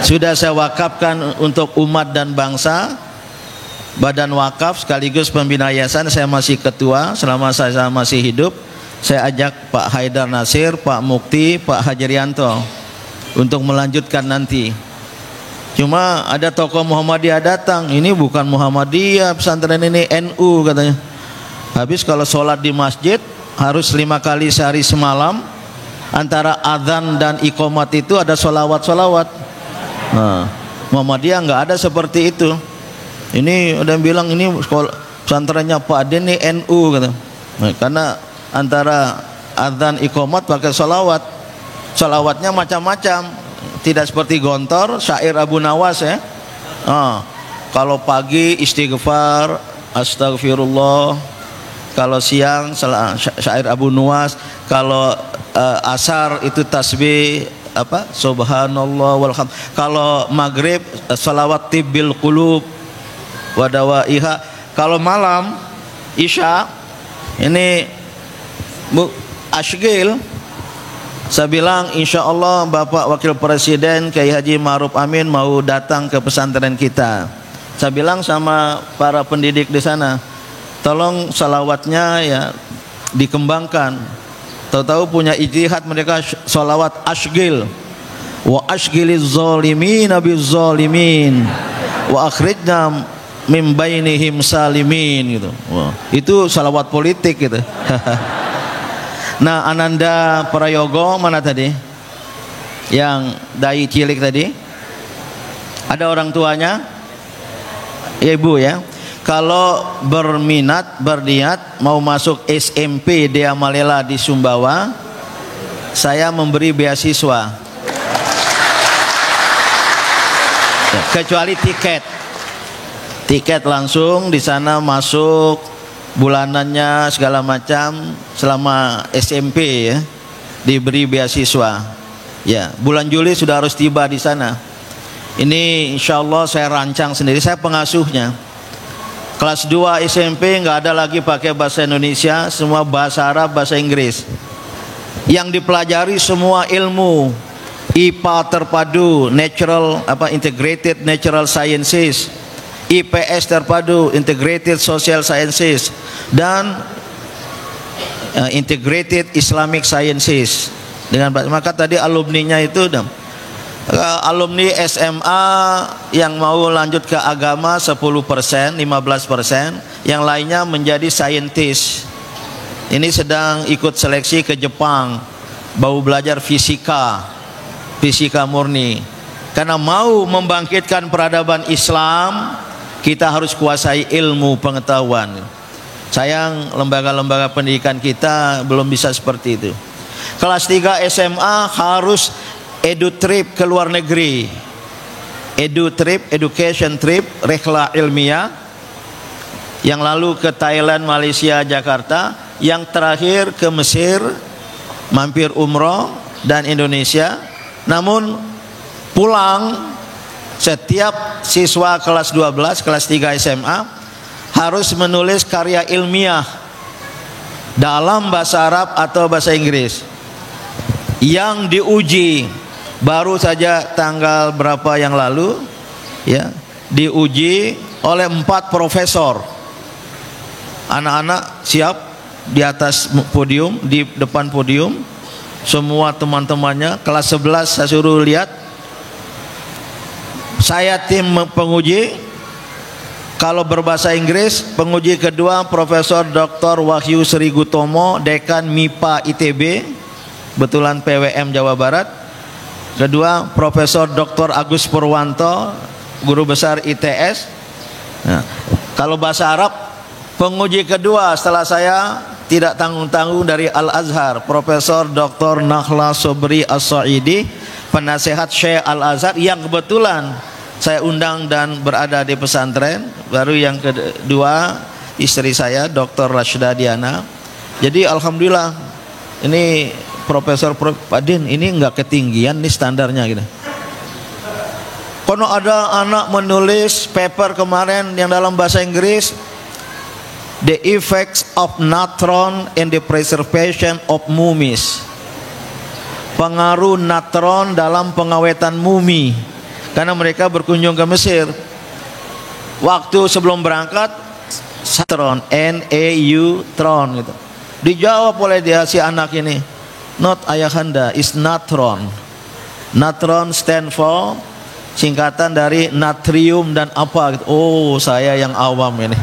Speaker 1: Sudah saya wakafkan untuk umat dan bangsa. Badan wakaf sekaligus pembina yayasan, saya masih ketua selama saya masih hidup. Saya ajak Pak Haidar Nasir, Pak Mukti, Pak Hajrianto untuk melanjutkan nanti. Cuma ada tokoh Muhammadiyah datang, ini bukan Muhammadiyah, pesantren ini NU katanya. Habis kalau sholat di masjid harus 5 kali sehari semalam, antara adzan dan iqomat itu ada sholawat-sholawat. Muhammadiyah nggak ada seperti itu. Ini ada yang bilang ini sekolah pesantrennya Pak Ade ini NU kata. Karena antara adzan iqomat pakai sholawat, sholawatnya macam-macam, tidak seperti Gontor, syair Abu Nawas ya. Kalau pagi istighfar, astagfirullah. Kalau siang syair Abu Nuwas. Kalau asar itu tasbih subhanallah walhamd. Kalau maghrib salawat tibbil qulub wadawaiha. Kalau malam isya ini Ashgil. Saya bilang insya Allah Bapak Wakil Presiden Kiai Haji Ma'ruf Amin mau datang ke pesantren kita. Saya bilang sama para pendidik di sana, tolong salawatnya ya dikembangkan. Tahu-tahu punya ijtihad mereka salawat Ashgil. wa ashghiliz zalimina bizzalimin wa akhrijna min bainihim salimin gitu. Wah, itu salawat politik gitu. Nah, Ananda Prayogo mana tadi? Yang dai cilik tadi? Ada orang tuanya? Ya, Ibu ya. Kalau berminat, berniat mau masuk SMP Dea Malela di Sumbawa, saya memberi beasiswa. Ya, kecuali tiket langsung di sana masuk, bulanannya segala macam selama SMP ya, diberi beasiswa. Ya, bulan Juli sudah harus tiba di sana. Ini insya Allah saya rancang sendiri, saya pengasuhnya. Kelas 2 SMP nggak ada lagi pakai bahasa Indonesia, semua bahasa Arab, bahasa Inggris. Yang dipelajari semua ilmu IPA terpadu, integrated natural sciences, IPS terpadu, integrated social sciences, dan integrated Islamic sciences. Maka tadi alumninya itu alumni SMA yang mau lanjut ke agama 10%, 15%, yang lainnya menjadi saintis. Ini sedang ikut seleksi ke Jepang, mau belajar fisika murni. Karena mau membangkitkan peradaban Islam, kita harus kuasai ilmu pengetahuan. Sayang lembaga-lembaga pendidikan kita belum bisa seperti itu. Kelas 3 SMA harus edu trip ke luar negeri, education trip, rehla ilmiah, yang lalu ke Thailand, Malaysia, Jakarta, yang terakhir ke Mesir, mampir umroh, dan Indonesia. Namun pulang, setiap siswa kelas 12, kelas 3 SMA harus menulis karya ilmiah dalam bahasa Arab atau bahasa Inggris yang diuji. Baru saja tanggal berapa yang lalu ya, diuji oleh 4 profesor. Anak-anak siap di atas podium, di depan podium, semua teman-temannya. Kelas 11 saya suruh lihat, saya tim penguji. Kalau berbahasa Inggris, penguji kedua Profesor Dr. Wahyu Sri Gutomo, Dekan MIPA ITB, betulan PWM Jawa Barat. Kedua Profesor Dr. Agus Purwanto, guru besar ITS. Nah, kalau bahasa Arab, penguji kedua setelah saya tidak tanggung-tanggung dari Al-Azhar, Profesor Dr. Nahla Sobri As-Sa'idi, penasehat Syekh Al-Azhar, yang kebetulan saya undang dan berada di pesantren. Baru yang kedua istri saya Dr. Rashida Diana. Jadi alhamdulillah, ini Profesor Pak Din, ini enggak ketinggian nih standarnya gitu. Kalau ada anak menulis paper kemarin yang dalam bahasa Inggris, The Effects of Natron in the Preservation of Mummies, pengaruh natron dalam pengawetan mumi. Karena mereka berkunjung ke Mesir. Waktu sebelum berangkat, natron, N-A-U, tron gitu. Dijawab oleh dia si anak ini, not ayahanda, is natron. Natron stand for, singkatan dari natrium dan apa gitu. Oh, saya yang awam ini.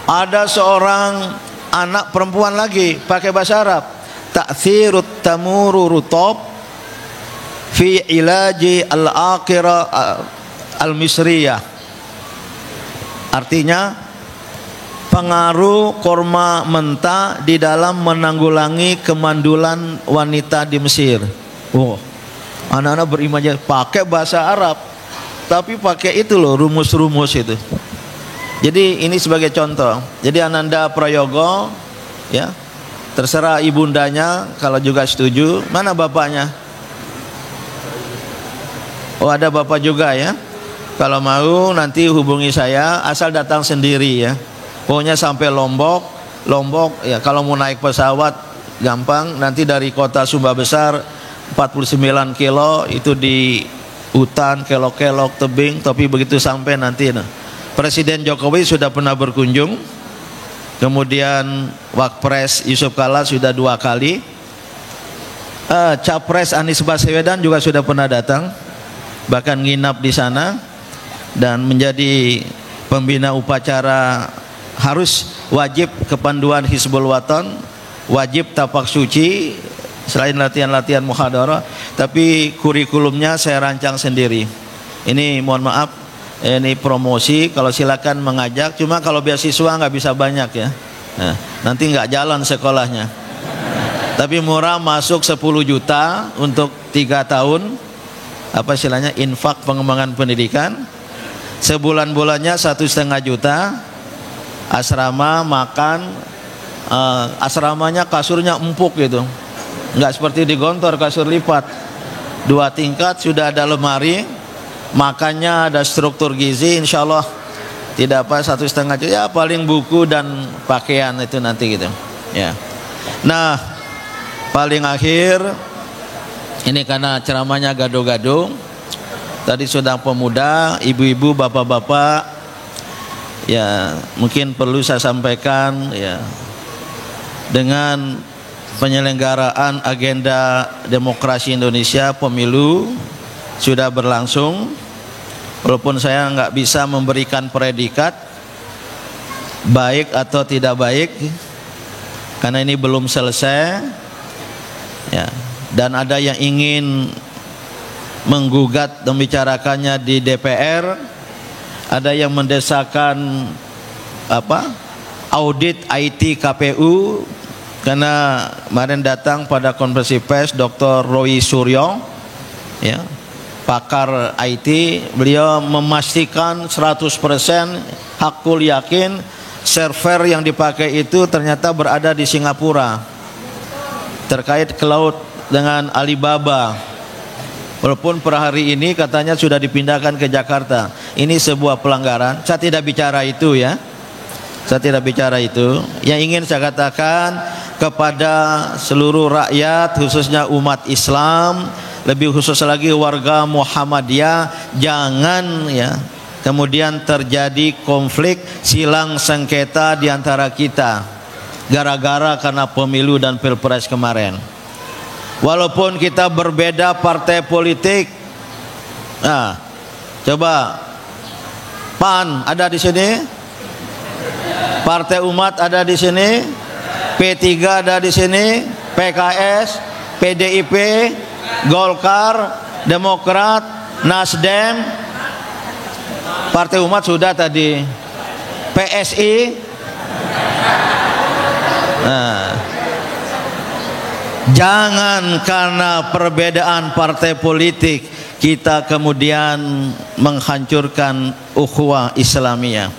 Speaker 1: Ada seorang anak perempuan lagi pakai bahasa Arab, ta'thirut tamuru rutob fi ilaji al-akhirah al-misriyah. Artinya pengaruh korma mentah di dalam menanggulangi kemandulan wanita di Mesir. Oh, anak-anak berimajinasi pakai bahasa Arab, tapi pakai itu loh, rumus-rumus itu. Jadi ini sebagai contoh. Jadi Ananda Prayogo, ya, terserah ibundanya kalau juga setuju. Mana bapaknya? Oh, ada bapak juga ya. Kalau mau nanti hubungi saya, asal datang sendiri ya. Pokoknya sampai Lombok ya, kalau mau naik pesawat gampang. Nanti dari kota Sumba Besar 49 kilo itu di hutan, kelok-kelok, tebing. Tapi begitu sampai nanti Presiden Jokowi sudah pernah berkunjung. Kemudian Wakpres Yusuf Kala sudah 2 kali. Capres Anies Baswedan juga sudah pernah datang, bahkan nginap di sana dan menjadi pembina upacara. Harus wajib kepanduan Hizbul Waton, wajib tapak suci, selain latihan-latihan muhadarah, tapi kurikulumnya saya rancang sendiri. Ini mohon maaf, ini promosi, kalau silakan mengajak, cuma kalau beasiswa nggak bisa banyak ya. Nah, nanti nggak jalan sekolahnya. Tapi murah, masuk 10 juta untuk 3 tahun, apa istilahnya, infak pengembangan pendidikan. Sebulan-bulannya 1,5 juta, asrama, makan, asramanya kasurnya empuk gitu, nggak seperti di Gontor kasur lipat, 2 tingkat, sudah ada lemari, makannya ada struktur gizi, insya Allah tidak apa 1,5 juta, ya paling buku dan pakaian itu nanti gitu ya. Nah, paling akhir ini karena ceramahnya gado-gado, tadi sudah pemuda, ibu-ibu, bapak-bapak, ya mungkin perlu saya sampaikan ya, dengan penyelenggaraan agenda demokrasi Indonesia, pemilu sudah berlangsung, walaupun saya nggak bisa memberikan predikat baik atau tidak baik karena ini belum selesai ya, dan ada yang ingin menggugat membicarakannya di DPR, ada yang mendesakkan audit IT KPU, karena kemarin datang pada konferensi pers Dr. Roy Suryo ya, pakar IT, beliau memastikan 100% hakul yakin server yang dipakai itu ternyata berada di Singapura terkait cloud dengan Alibaba, walaupun per hari ini katanya sudah dipindahkan ke Jakarta. Ini sebuah pelanggaran. Saya tidak bicara itu ya, saya tidak bicara itu. Yang ingin saya katakan kepada seluruh rakyat, khususnya umat Islam, lebih khusus lagi warga Muhammadiyah, jangan ya kemudian terjadi konflik silang sengketa di antara kita gara-gara karena pemilu dan pilpres kemarin. Walaupun kita berbeda partai politik, nah coba PAN ada di sini, Partai Umat ada di sini, P3 ada di sini, PKS, PDIP, Golkar, Demokrat, Nasdem, Partai Umat sudah tadi, PSI. Nah, jangan karena perbedaan partai politik kita kemudian menghancurkan ukhuwah Islamiyah.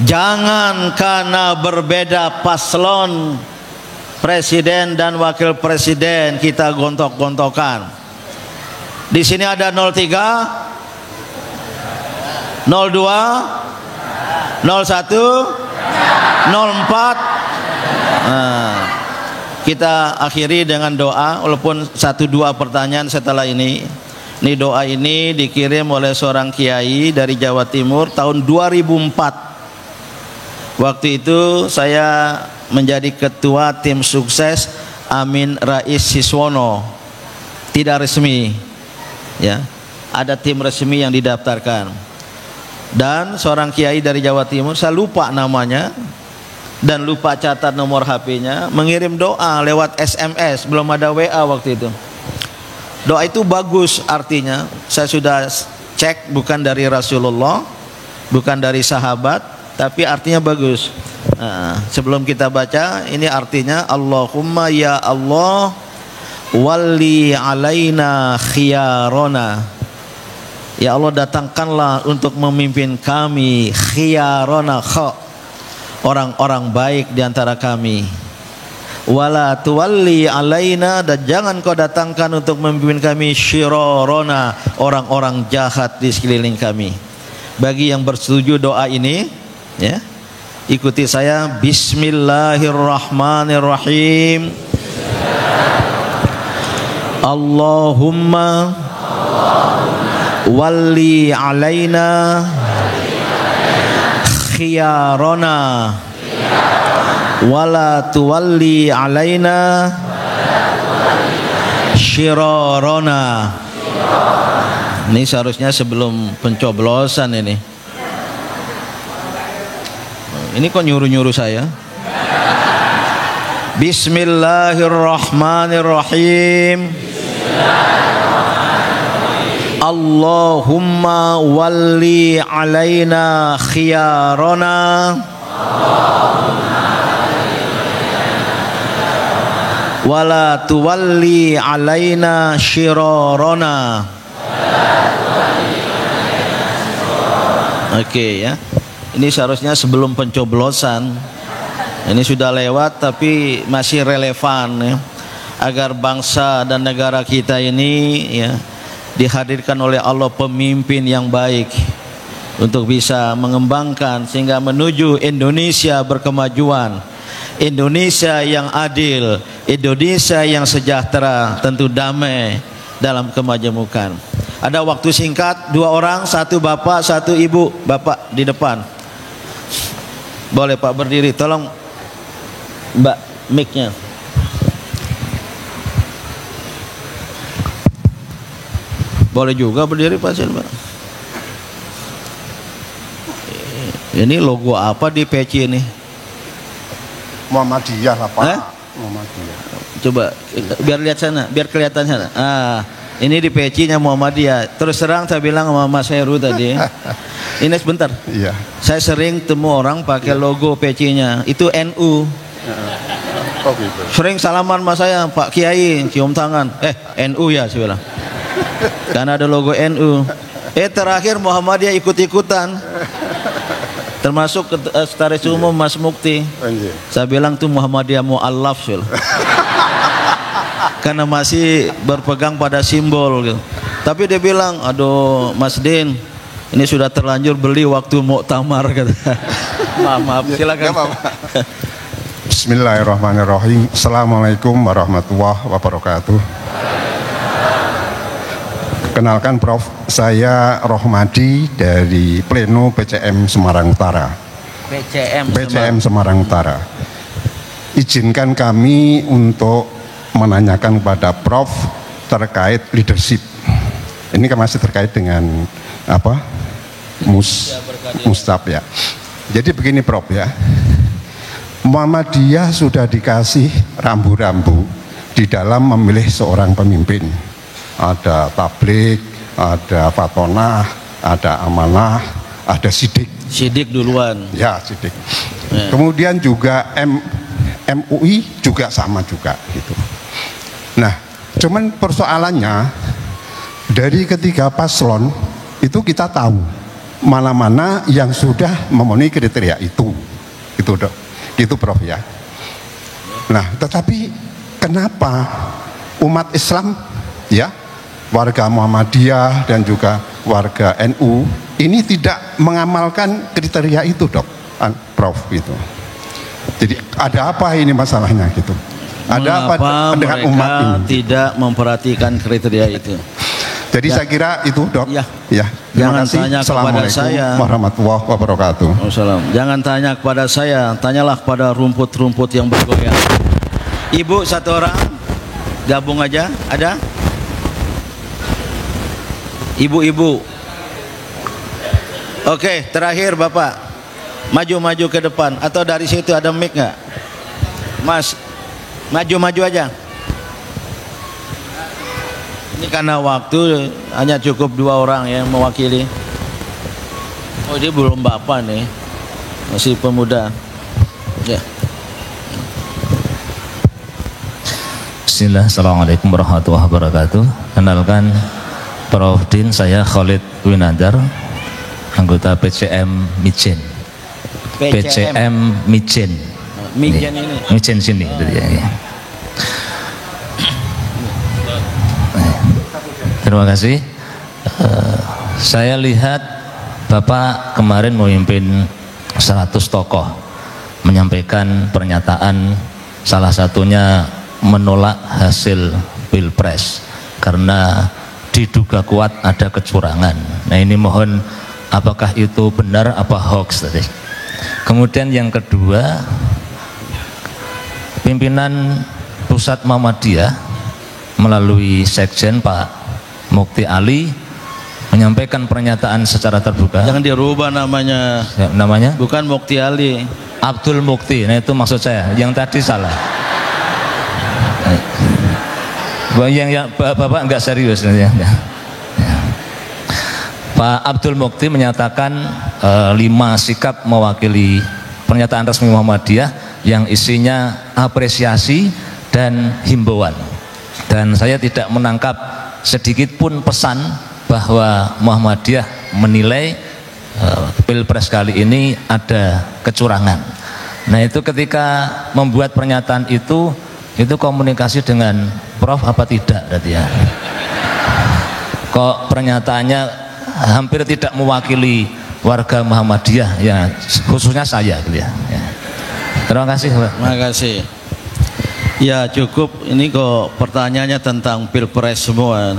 Speaker 1: Jangan karena berbeda paslon presiden dan wakil presiden kita gontok-gontokan. Di sini ada 03, 02, 01, 04. Nah, kita akhiri dengan doa, walaupun 1-2 pertanyaan setelah ini. Ini doa ini dikirim oleh seorang kiai dari Jawa Timur tahun 2004. Waktu itu saya menjadi ketua tim sukses Amin Rais Siswono, tidak resmi ya, ada tim resmi yang didaftarkan, dan seorang kiai dari Jawa Timur, saya lupa namanya dan lupa catat nomor HP-nya, mengirim doa lewat SMS, belum ada WA waktu itu. Doa itu bagus artinya, saya sudah cek, bukan dari Rasulullah, bukan dari sahabat, tapi artinya bagus. Nah, sebelum kita baca, ini artinya, Allahumma ya Allah walli alaina khiyarona, ya Allah datangkanlah untuk memimpin kami khiyarona, orang-orang baik di antara kami. Wala tuwalli alaina, dan jangan kau datangkan untuk memimpin kami syirorona, orang-orang jahat di sekeliling kami. Bagi yang bersetuju doa ini ya, ikuti saya. Bismillahirrahmanirrahim. Allahumma walli alaina khiyarona wala tuwalli alaina syirarana. Ini seharusnya sebelum pencoblosan ini. Ini kok nyuruh-nyuruh saya? Bismillahirrahmanirrahim. Allahumma walli alaina khiyarana wala tuwalli alaina syirarana. Oke ya. Ini seharusnya sebelum pencoblosan. Ini sudah lewat tapi masih relevan ya. Agar bangsa dan negara kita ini ya dihadirkan oleh Allah pemimpin yang baik untuk bisa mengembangkan sehingga menuju Indonesia berkemajuan, Indonesia yang adil, Indonesia yang sejahtera, tentu damai dalam kemajemukan. Ada waktu singkat, 2 orang, 1 bapak, 1 ibu. Bapak di depan. Boleh Pak berdiri, tolong Mbak mic-nya. Boleh juga berdiri pasien Pak. Ini logo apa di peci ini?
Speaker 2: Muhammadiyah lah Pak. Muhammadiyah.
Speaker 1: Coba biar lihat sana, biar kelihatan sana. Ini di pecinya Muhammadiyah. Terus terang saya bilang sama Mas Heru tadi. Ini sebentar.
Speaker 2: Iya.
Speaker 1: Saya sering temu orang pakai logo pecinya. Itu NU.
Speaker 2: Oh gitu.
Speaker 1: Sering salaman sama saya, Pak Kiai, cium tangan. NU ya saya bilang. Karena ada logo NU. Terakhir Muhammadiyah ikut-ikutan. Termasuk Sekretaris Umum Mas Mukti. Saya bilang tuh Muhammadiyah mu'allaf sih. Karena masih berpegang pada simbol gitu. Tapi dia bilang, aduh Mas Din, ini sudah terlanjur beli waktu muktamar kata. Maaf, silakan.
Speaker 2: Bismillahirrahmanirrahim. Assalamualaikum warahmatullahi wabarakatuh. Kenalkan Prof, saya Rohmadi dari Pleno PCM Semarang Utara. PCM Semarang Utara. Izinkan kami untuk menanyakan kepada Prof terkait leadership. Ini kan masih terkait dengan apa? Mustab ya. Jadi begini Prof ya. Muhammadiyah sudah dikasih rambu-rambu di dalam memilih seorang pemimpin. Ada tablik, ada fatonah, ada amanah, ada sidik.
Speaker 1: Sidik duluan.
Speaker 2: Ya, sidik. Ya. Kemudian juga MUI juga sama juga gitu. Nah, cuman persoalannya dari ketiga paslon itu kita tahu mana-mana yang sudah memenuhi kriteria itu. Itu Dok. Gitu Prof ya. Nah, tetapi kenapa umat Islam ya, warga Muhammadiyah dan juga warga NU ini tidak mengamalkan kriteria itu Dok, Prof gitu. Jadi ada apa ini masalahnya gitu? Ada
Speaker 1: apa
Speaker 2: dengan umat ini?
Speaker 1: Tidak memperhatikan kriteria itu.
Speaker 2: Jadi saya kira itu Dok. Ya.
Speaker 1: Jangan tanya kepada saya.
Speaker 2: Warahmatullahi wabarakatuh.
Speaker 1: Jangan tanya kepada saya, tanyalah kepada rumput-rumput yang bergoyang. Ibu 1 orang, gabung aja, ada? Ibu-ibu. Oke, terakhir Bapak. Maju-maju ke depan atau dari situ ada mic nggak? Mas, maju-maju aja. Ini karena waktu hanya cukup 2 orang yang mewakili. Oh, dia belum Bapak nih. Masih pemuda. Ya.
Speaker 3: Bismillah, Assalamualaikum warahmatullahi wabarakatuh. Kenalkan Prof Din, saya Khalid Winandar, anggota PCM Mijen. PCM Mijen.
Speaker 1: Mijen ini.
Speaker 3: Mijen sini. Ya. Terima kasih. Saya lihat Bapak kemarin memimpin 100 tokoh menyampaikan pernyataan, salah satunya menolak hasil Pilpres karena diduga kuat ada kecurangan. Nah, ini mohon apakah itu benar apa hoax tadi. Kemudian yang kedua, pimpinan pusat Muhammadiyah melalui Sekjen Pak Mukti Ali menyampaikan pernyataan secara terbuka.
Speaker 1: Jangan dirubah namanya.
Speaker 3: Ya, namanya?
Speaker 1: Bukan Mukti Ali.
Speaker 3: Abdul Mukti. Nah itu maksud saya. Yang tadi salah. Yang Bapak enggak serius. Ya. Pak Abdul Mukti menyatakan 5 sikap mewakili pernyataan resmi Muhammadiyah yang isinya apresiasi dan himbauan. Dan saya tidak menangkap sedikit pun pesan bahwa Muhammadiyah menilai Pilpres kali ini ada kecurangan. Nah itu ketika membuat pernyataan itu komunikasi dengan Prof apa tidak berarti ya? Kok pernyataannya hampir tidak mewakili warga Muhammadiyah ya, khususnya saya gitu ya. Terima kasih Pak.
Speaker 1: Terima kasih. Ya cukup, ini kok pertanyaannya tentang Pilpres semua.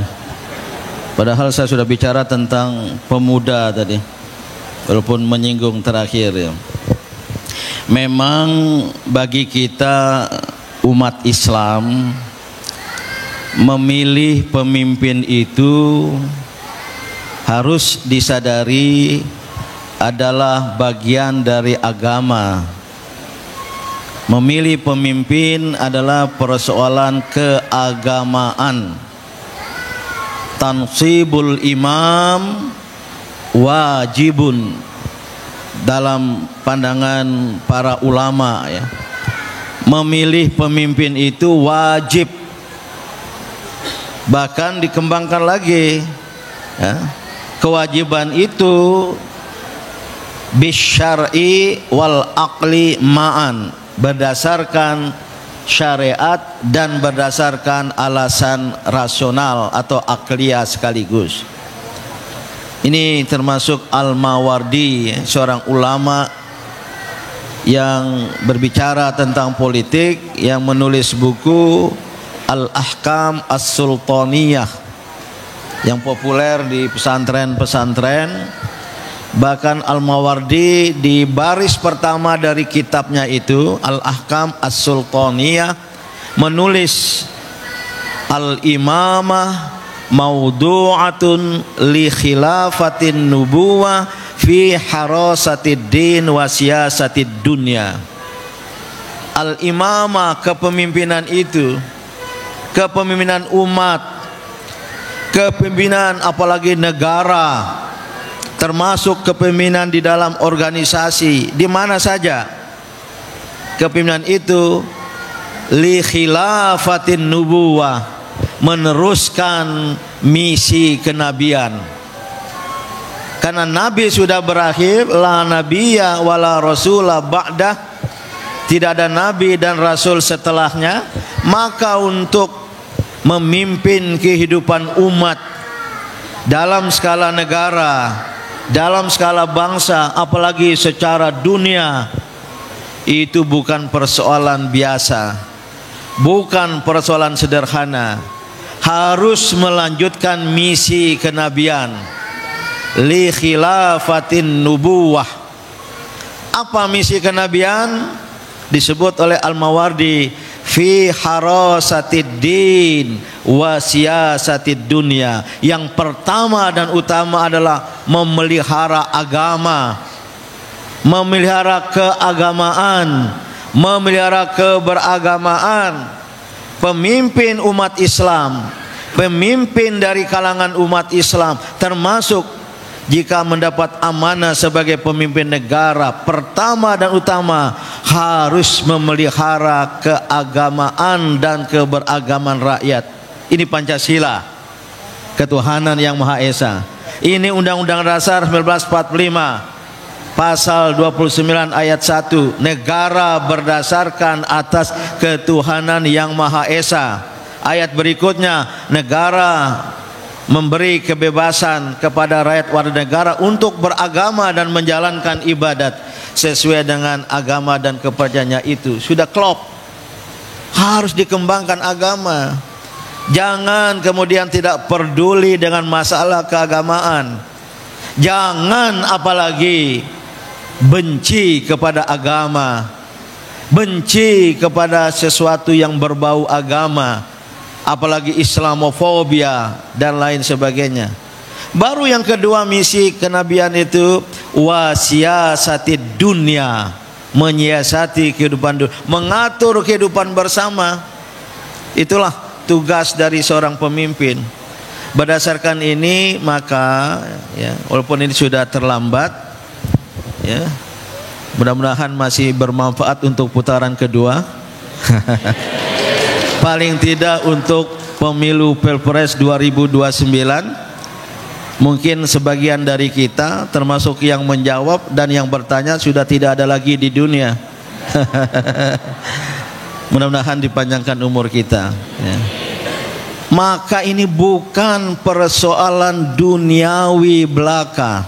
Speaker 1: Padahal saya sudah bicara tentang pemuda tadi, walaupun menyinggung terakhir ya. Memang bagi kita umat Islam memilih pemimpin itu harus disadari adalah bagian dari agama. Memilih pemimpin adalah persoalan keagamaan. Tansibul imam wajibun dalam pandangan para ulama ya. Memilih pemimpin itu wajib. Bahkan dikembangkan lagi ya. Kewajiban itu bisyar'i wal aqli ma'an, berdasarkan syariat dan berdasarkan alasan rasional atau akliyah sekaligus. Ini termasuk Al-Mawardi, seorang ulama yang berbicara tentang politik, yang menulis buku Al-Ahkam As-Sultaniyah yang populer di pesantren-pesantren. Bahkan Al-Mawardi di baris pertama dari kitabnya itu Al-Ahkam As-Sultaniyah menulis Al-Imamah maudu'atun li khilafatin nubuwah fi harasatid din wa siyasatid dunya. Al-Imamah, kepemimpinan itu, kepemimpinan umat, kepemimpinan apalagi negara, termasuk kepemimpinan di dalam organisasi, di mana saja. Kepemimpinan itu li khilafatin nubuwah, meneruskan misi kenabian. Karena nabi sudah berakhir, la nabiyya wala rasula ba'dah, tidak ada nabi dan rasul setelahnya. Maka untuk memimpin kehidupan umat dalam skala negara, dalam skala bangsa, apalagi secara dunia, itu bukan persoalan biasa, bukan persoalan sederhana. Harus melanjutkan misi kenabian li khilafatin nubuwah. Apa misi kenabian? Disebut oleh Al-Mawardi fi harasatid din wa siyasatid dunya. Yang pertama dan utama adalah memelihara agama, memelihara keagamaan, memelihara keberagamaan. Pemimpin umat Islam, pemimpin dari kalangan umat Islam, termasuk jika mendapat amanah sebagai pemimpin negara, pertama dan utama harus memelihara keagamaan dan keberagaman rakyat. Ini Pancasila, ketuhanan yang Maha Esa. Ini Undang-Undang Dasar 1945 Pasal 29 ayat 1, negara berdasarkan atas ketuhanan yang Maha Esa. Ayat berikutnya, negara memberi kebebasan kepada rakyat warga negara untuk beragama dan menjalankan ibadat sesuai dengan agama dan kepercayaannya itu. Sudah klop. Harus dikembangkan agama. Jangan kemudian tidak peduli dengan masalah keagamaan. Jangan apalagi benci kepada agama, benci kepada sesuatu yang berbau agama. apalagi Islamofobia dan lain sebagainya. Baru yang kedua misi kenabian itu wasiyasatid dunia, menyiasati kehidupan dunia, mengatur kehidupan bersama. Itulah tugas dari seorang pemimpin. Berdasarkan ini maka ya, walaupun ini sudah terlambat ya, mudah-mudahan masih bermanfaat untuk putaran kedua. Paling tidak untuk pemilu Pilpres 2029. Mungkin sebagian dari kita termasuk yang menjawab dan yang bertanya sudah tidak ada lagi di dunia. Mudah-mudahan dipanjangkan umur kita ya. Maka ini bukan persoalan duniawi belaka.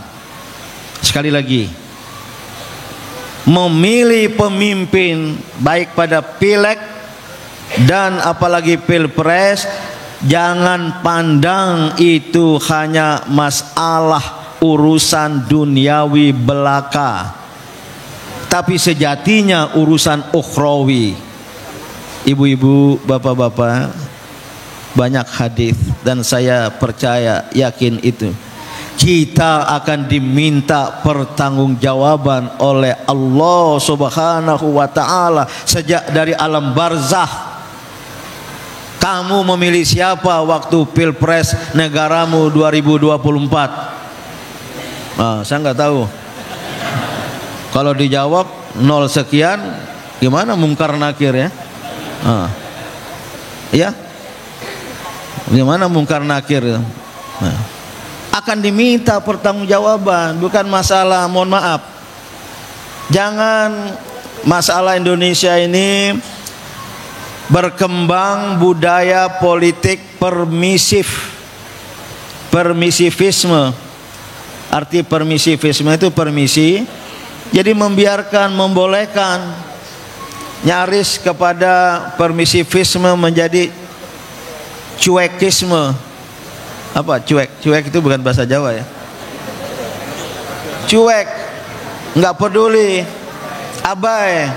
Speaker 1: Sekali lagi, memilih pemimpin baik pada pileg dan apalagi pilpres, jangan pandang itu hanya masalah urusan duniawi belaka, tapi sejatinya urusan ukhrawi. Ibu-ibu, bapak-bapak, banyak hadis dan saya percaya, yakin itu kita akan diminta pertanggungjawaban oleh Allah Subhanahu wa taala sejak dari alam barzakh. Kamu memilih siapa waktu Pilpres negaramu 2024? Saya nggak tahu. Kalau dijawab 0 sekian, gimana mungkar nakir ya? Ya, gimana mungkar nakir? Akan diminta pertanggungjawaban, bukan masalah, mohon maaf. Jangan masalah Indonesia ini berkembang budaya politik permisivisme. Arti permisivisme itu permisi, jadi membiarkan, membolehkan. Nyaris kepada permisivisme menjadi cuekisme. Apa cuek? Cuek itu bukan bahasa Jawa ya. Cuek, nggak peduli, abai.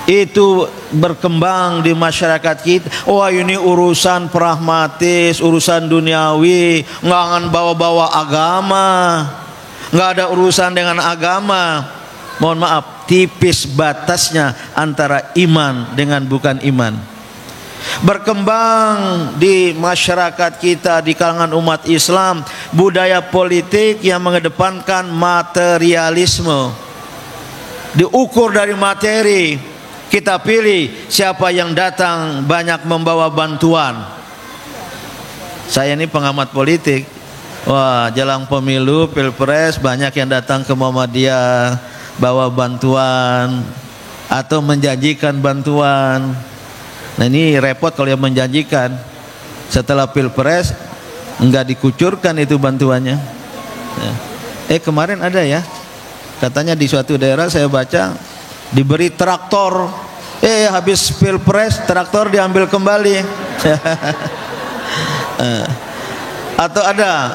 Speaker 1: Itu berkembang di masyarakat kita. Wah, ini urusan pragmatis, urusan duniawi, nggak akan bawa-bawa agama, nggak ada urusan dengan agama. Mohon maaf, tipis batasnya antara iman dengan bukan iman. Berkembang di masyarakat kita, di kalangan umat Islam, budaya politik yang mengedepankan materialisme, diukur dari materi. Kita pilih siapa yang datang banyak membawa bantuan. Saya ini pengamat politik. Wah, jelang pemilu Pilpres banyak yang datang ke Muhammadiyah bawa bantuan atau menjanjikan bantuan. Nah, ini repot kalau yang menjanjikan. Setelah Pilpres enggak dikucurkan itu bantuannya. Kemarin ada ya, katanya di suatu daerah saya baca diberi traktor, habis Pilpres traktor diambil kembali. Atau ada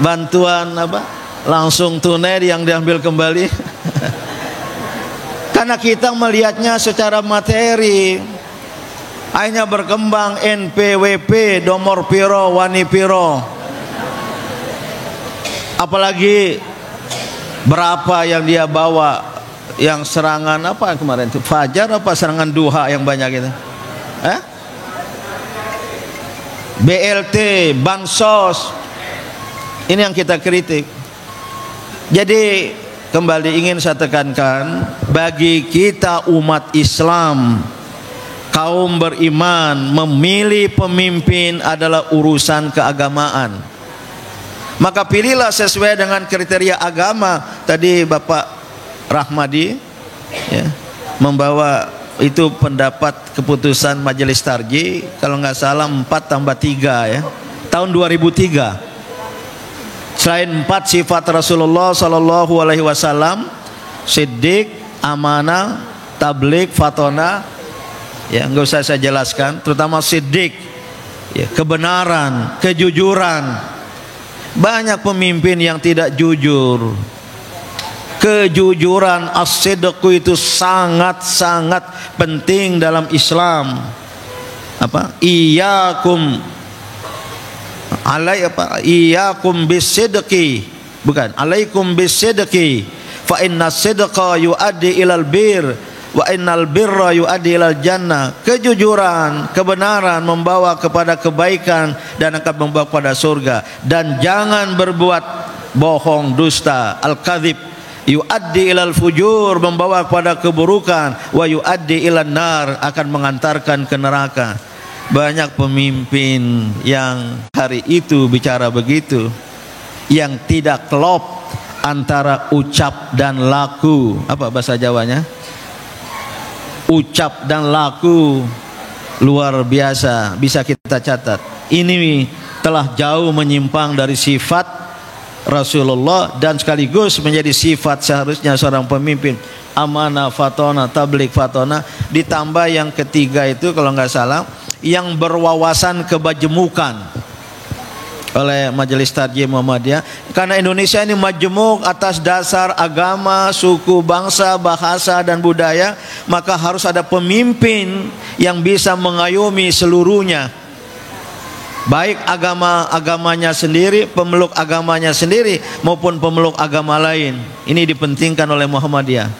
Speaker 1: bantuan apa langsung tunai yang diambil kembali. Karena kita melihatnya secara materi. Akhirnya berkembang NPWP, nomor piro, wani piro. Apalagi berapa yang dia bawa, yang serangan apa kemarin itu, fajar apa serangan duha yang banyak itu, BLT, bansos. Ini yang kita kritik. Jadi kembali ingin saya tekankan, bagi kita umat Islam, kaum beriman, memilih pemimpin adalah urusan keagamaan. Maka pilihlah sesuai dengan kriteria agama. Tadi Bapak Rahmadi ya, membawa itu pendapat keputusan Majelis Tarjih, kalau nggak salah 4+3 ya, tahun 2003. Selain 4 sifat Rasulullah Sallallahu Alaihi Wasallam, siddiq, amanah, tabligh, fatona, ya nggak usah saya jelaskan. Terutama siddiq, ya, kebenaran, kejujuran. Banyak pemimpin yang tidak jujur. Kejujuran, as-sidqu itu sangat-sangat penting dalam Islam. apa? Iyyakum iyyakum bisidqi, bukan, alaikum bisidqi fa inna sidqa yuaddi ilal bir wa innal birra yuaddi ilal jannah. Kejujuran, kebenaran membawa kepada kebaikan dan akan membawa kepada surga. Dan jangan berbuat bohong, dusta. Al-kadzib yuaddi ilal fujur, membawa kepada keburukan. Wa yuaddi ilan nar, akan mengantarkan ke neraka. Banyak pemimpin yang hari itu bicara begitu, yang tidak klop antara ucap dan laku. Apa bahasa Jawanya? Ucap dan laku. Luar biasa, bisa kita catat. Ini telah jauh menyimpang dari sifat Rasulullah dan sekaligus menjadi sifat seharusnya seorang pemimpin. Amanah fatona, tabligh fatona. Ditambah yang ketiga itu kalau nggak salah, yang berwawasan kebajemukan oleh Majelis Tarjih Muhammadiyah. Karena Indonesia ini majemuk atas dasar agama, suku, bangsa, bahasa dan budaya, maka harus ada pemimpin yang bisa mengayomi seluruhnya, baik agamanya sendiri, pemeluk agamanya sendiri maupun pemeluk agama lain. Ini dipentingkan oleh Muhammadiyah.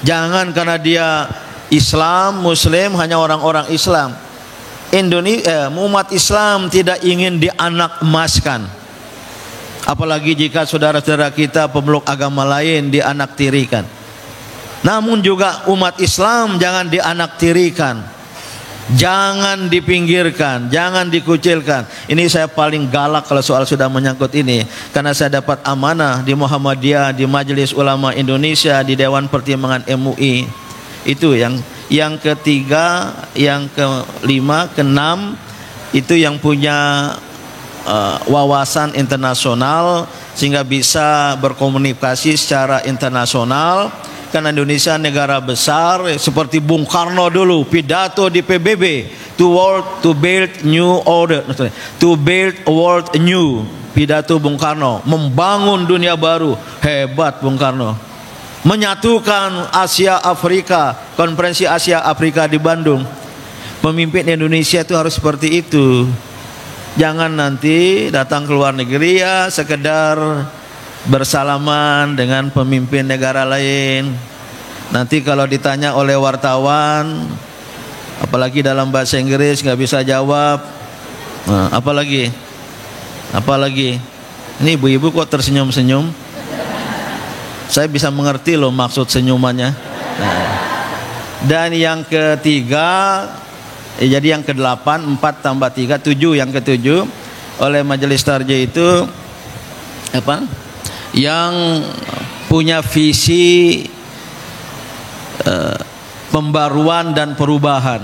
Speaker 1: Jangan karena dia Islam, Muslim, hanya orang-orang Islam. Umat Islam tidak ingin dianak emaskan, apalagi jika saudara-saudara kita pemeluk agama lain dianak tirikan. Namun juga umat Islam jangan dianak tirikan, jangan dipinggirkan, jangan dikucilkan. Ini saya paling galak kalau soal sudah menyangkut ini, karena saya dapat amanah di Muhammadiyah, di Majelis Ulama Indonesia, di Dewan Pertimbangan MUI. Itu yang ketiga, yang kelima, keenam itu yang punya wawasan internasional sehingga bisa berkomunikasi secara internasional. Karena Indonesia negara besar, seperti Bung Karno dulu pidato di PBB, to build new order, to build a world new. Pidato Bung Karno, membangun dunia baru. Hebat Bung Karno. Menyatukan Asia Afrika, konferensi Asia Afrika di Bandung. Pemimpin Indonesia itu harus seperti itu. Jangan nanti datang ke luar negeri ya sekedar bersalaman dengan pemimpin negara lain. Nanti kalau ditanya oleh wartawan, apalagi dalam bahasa Inggris nggak bisa jawab. Nah, apalagi ini ibu-ibu kok tersenyum-senyum? Saya bisa mengerti loh maksud senyumannya. Nah. Dan yang ketiga, jadi yang ke-8, 4 tambah 3, 7, yang ke-7 oleh Majelis Tarjih itu apa? Yang punya visi pembaruan dan perubahan,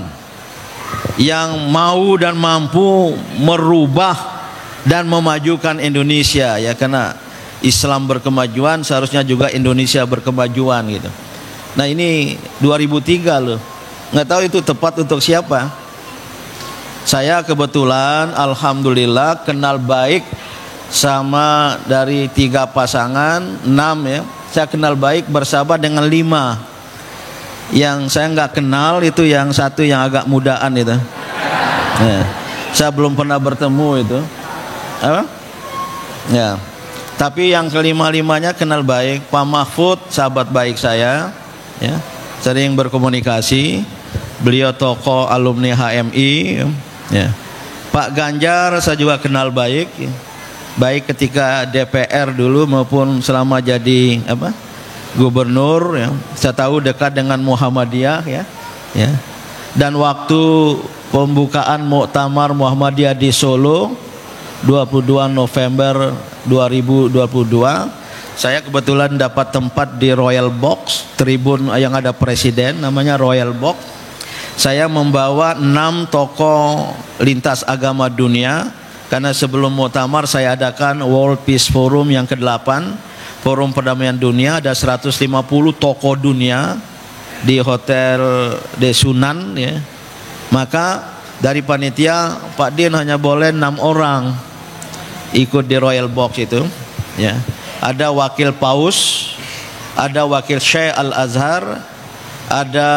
Speaker 1: yang mau dan mampu merubah dan memajukan Indonesia, ya, karena Islam berkemajuan, seharusnya juga Indonesia berkemajuan gitu. Nah ini 2003 loh, nggak tahu itu tepat untuk siapa. Saya kebetulan alhamdulillah kenal baik sama dari 3 pasangan, 6 ya. Saya kenal baik, bersahabat dengan 5. Yang saya nggak kenal itu yang satu yang agak mudaan itu. Ya. Saya belum pernah bertemu itu. Apa? Ya. Tapi yang kelima-limanya kenal baik. Pak Mahfud sahabat baik saya, ya, sering berkomunikasi. Beliau tokoh alumni HMI, ya. Pak Ganjar saya juga kenal baik, ya. Baik ketika DPR dulu maupun selama jadi gubernur, ya. Saya tahu dekat dengan Muhammadiyah, ya. Dan waktu pembukaan Muktamar Muhammadiyah di Solo 22 November 2022, saya kebetulan dapat tempat di Royal Box, tribun yang ada presiden, namanya Royal Box. Saya membawa 6 tokoh lintas agama dunia, karena sebelum muktamar saya adakan World Peace Forum yang ke-8, Forum Perdamaian Dunia, ada 150 tokoh dunia di Hotel De Sunan, ya. Maka dari panitia Pak Din hanya boleh 6 orang ikut di Royal Box itu, ya. Ada wakil Paus, ada wakil Syekh Al-Azhar, ada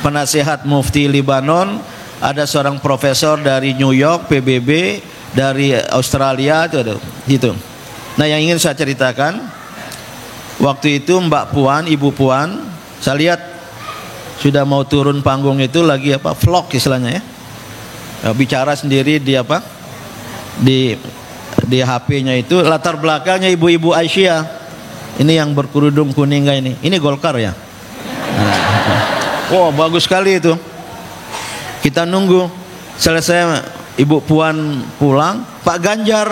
Speaker 1: penasihat Mufti Libanon, ada seorang profesor dari New York, PBB, dari Australia itu ada gitu. Nah, yang ingin saya ceritakan, waktu itu Mbak Puan, Ibu Puan, saya lihat sudah mau turun panggung itu lagi apa, vlog istilahnya ya, bicara sendiri di apa, di HP-nya itu, latar belakangnya ibu-ibu Aisyah ini yang berkerudung kuning ini Golkar ya. Wow, bagus sekali itu. Kita nunggu selesai Ibu Puan pulang, Pak Ganjar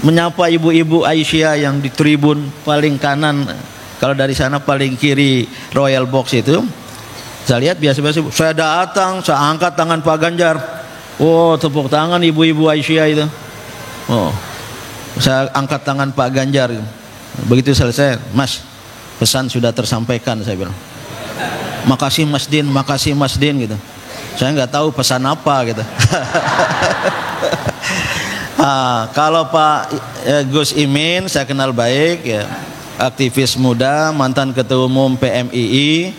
Speaker 1: menyapa ibu-ibu Aisyah yang di tribun paling kanan, kalau dari sana paling kiri Royal Box itu. Saya lihat biasa-biasa, saya datang, saya angkat tangan Pak Ganjar. Oh, tepuk tangan ibu-ibu Aisyah itu. Oh, saya angkat tangan Pak Ganjar. Begitu selesai, Mas, pesan sudah tersampaikan, saya bilang. Makasih Mas Din gitu. Saya nggak tahu pesan apa gitu. Kalau Pak Gus Imin saya kenal baik ya, aktivis muda, mantan ketua umum PMII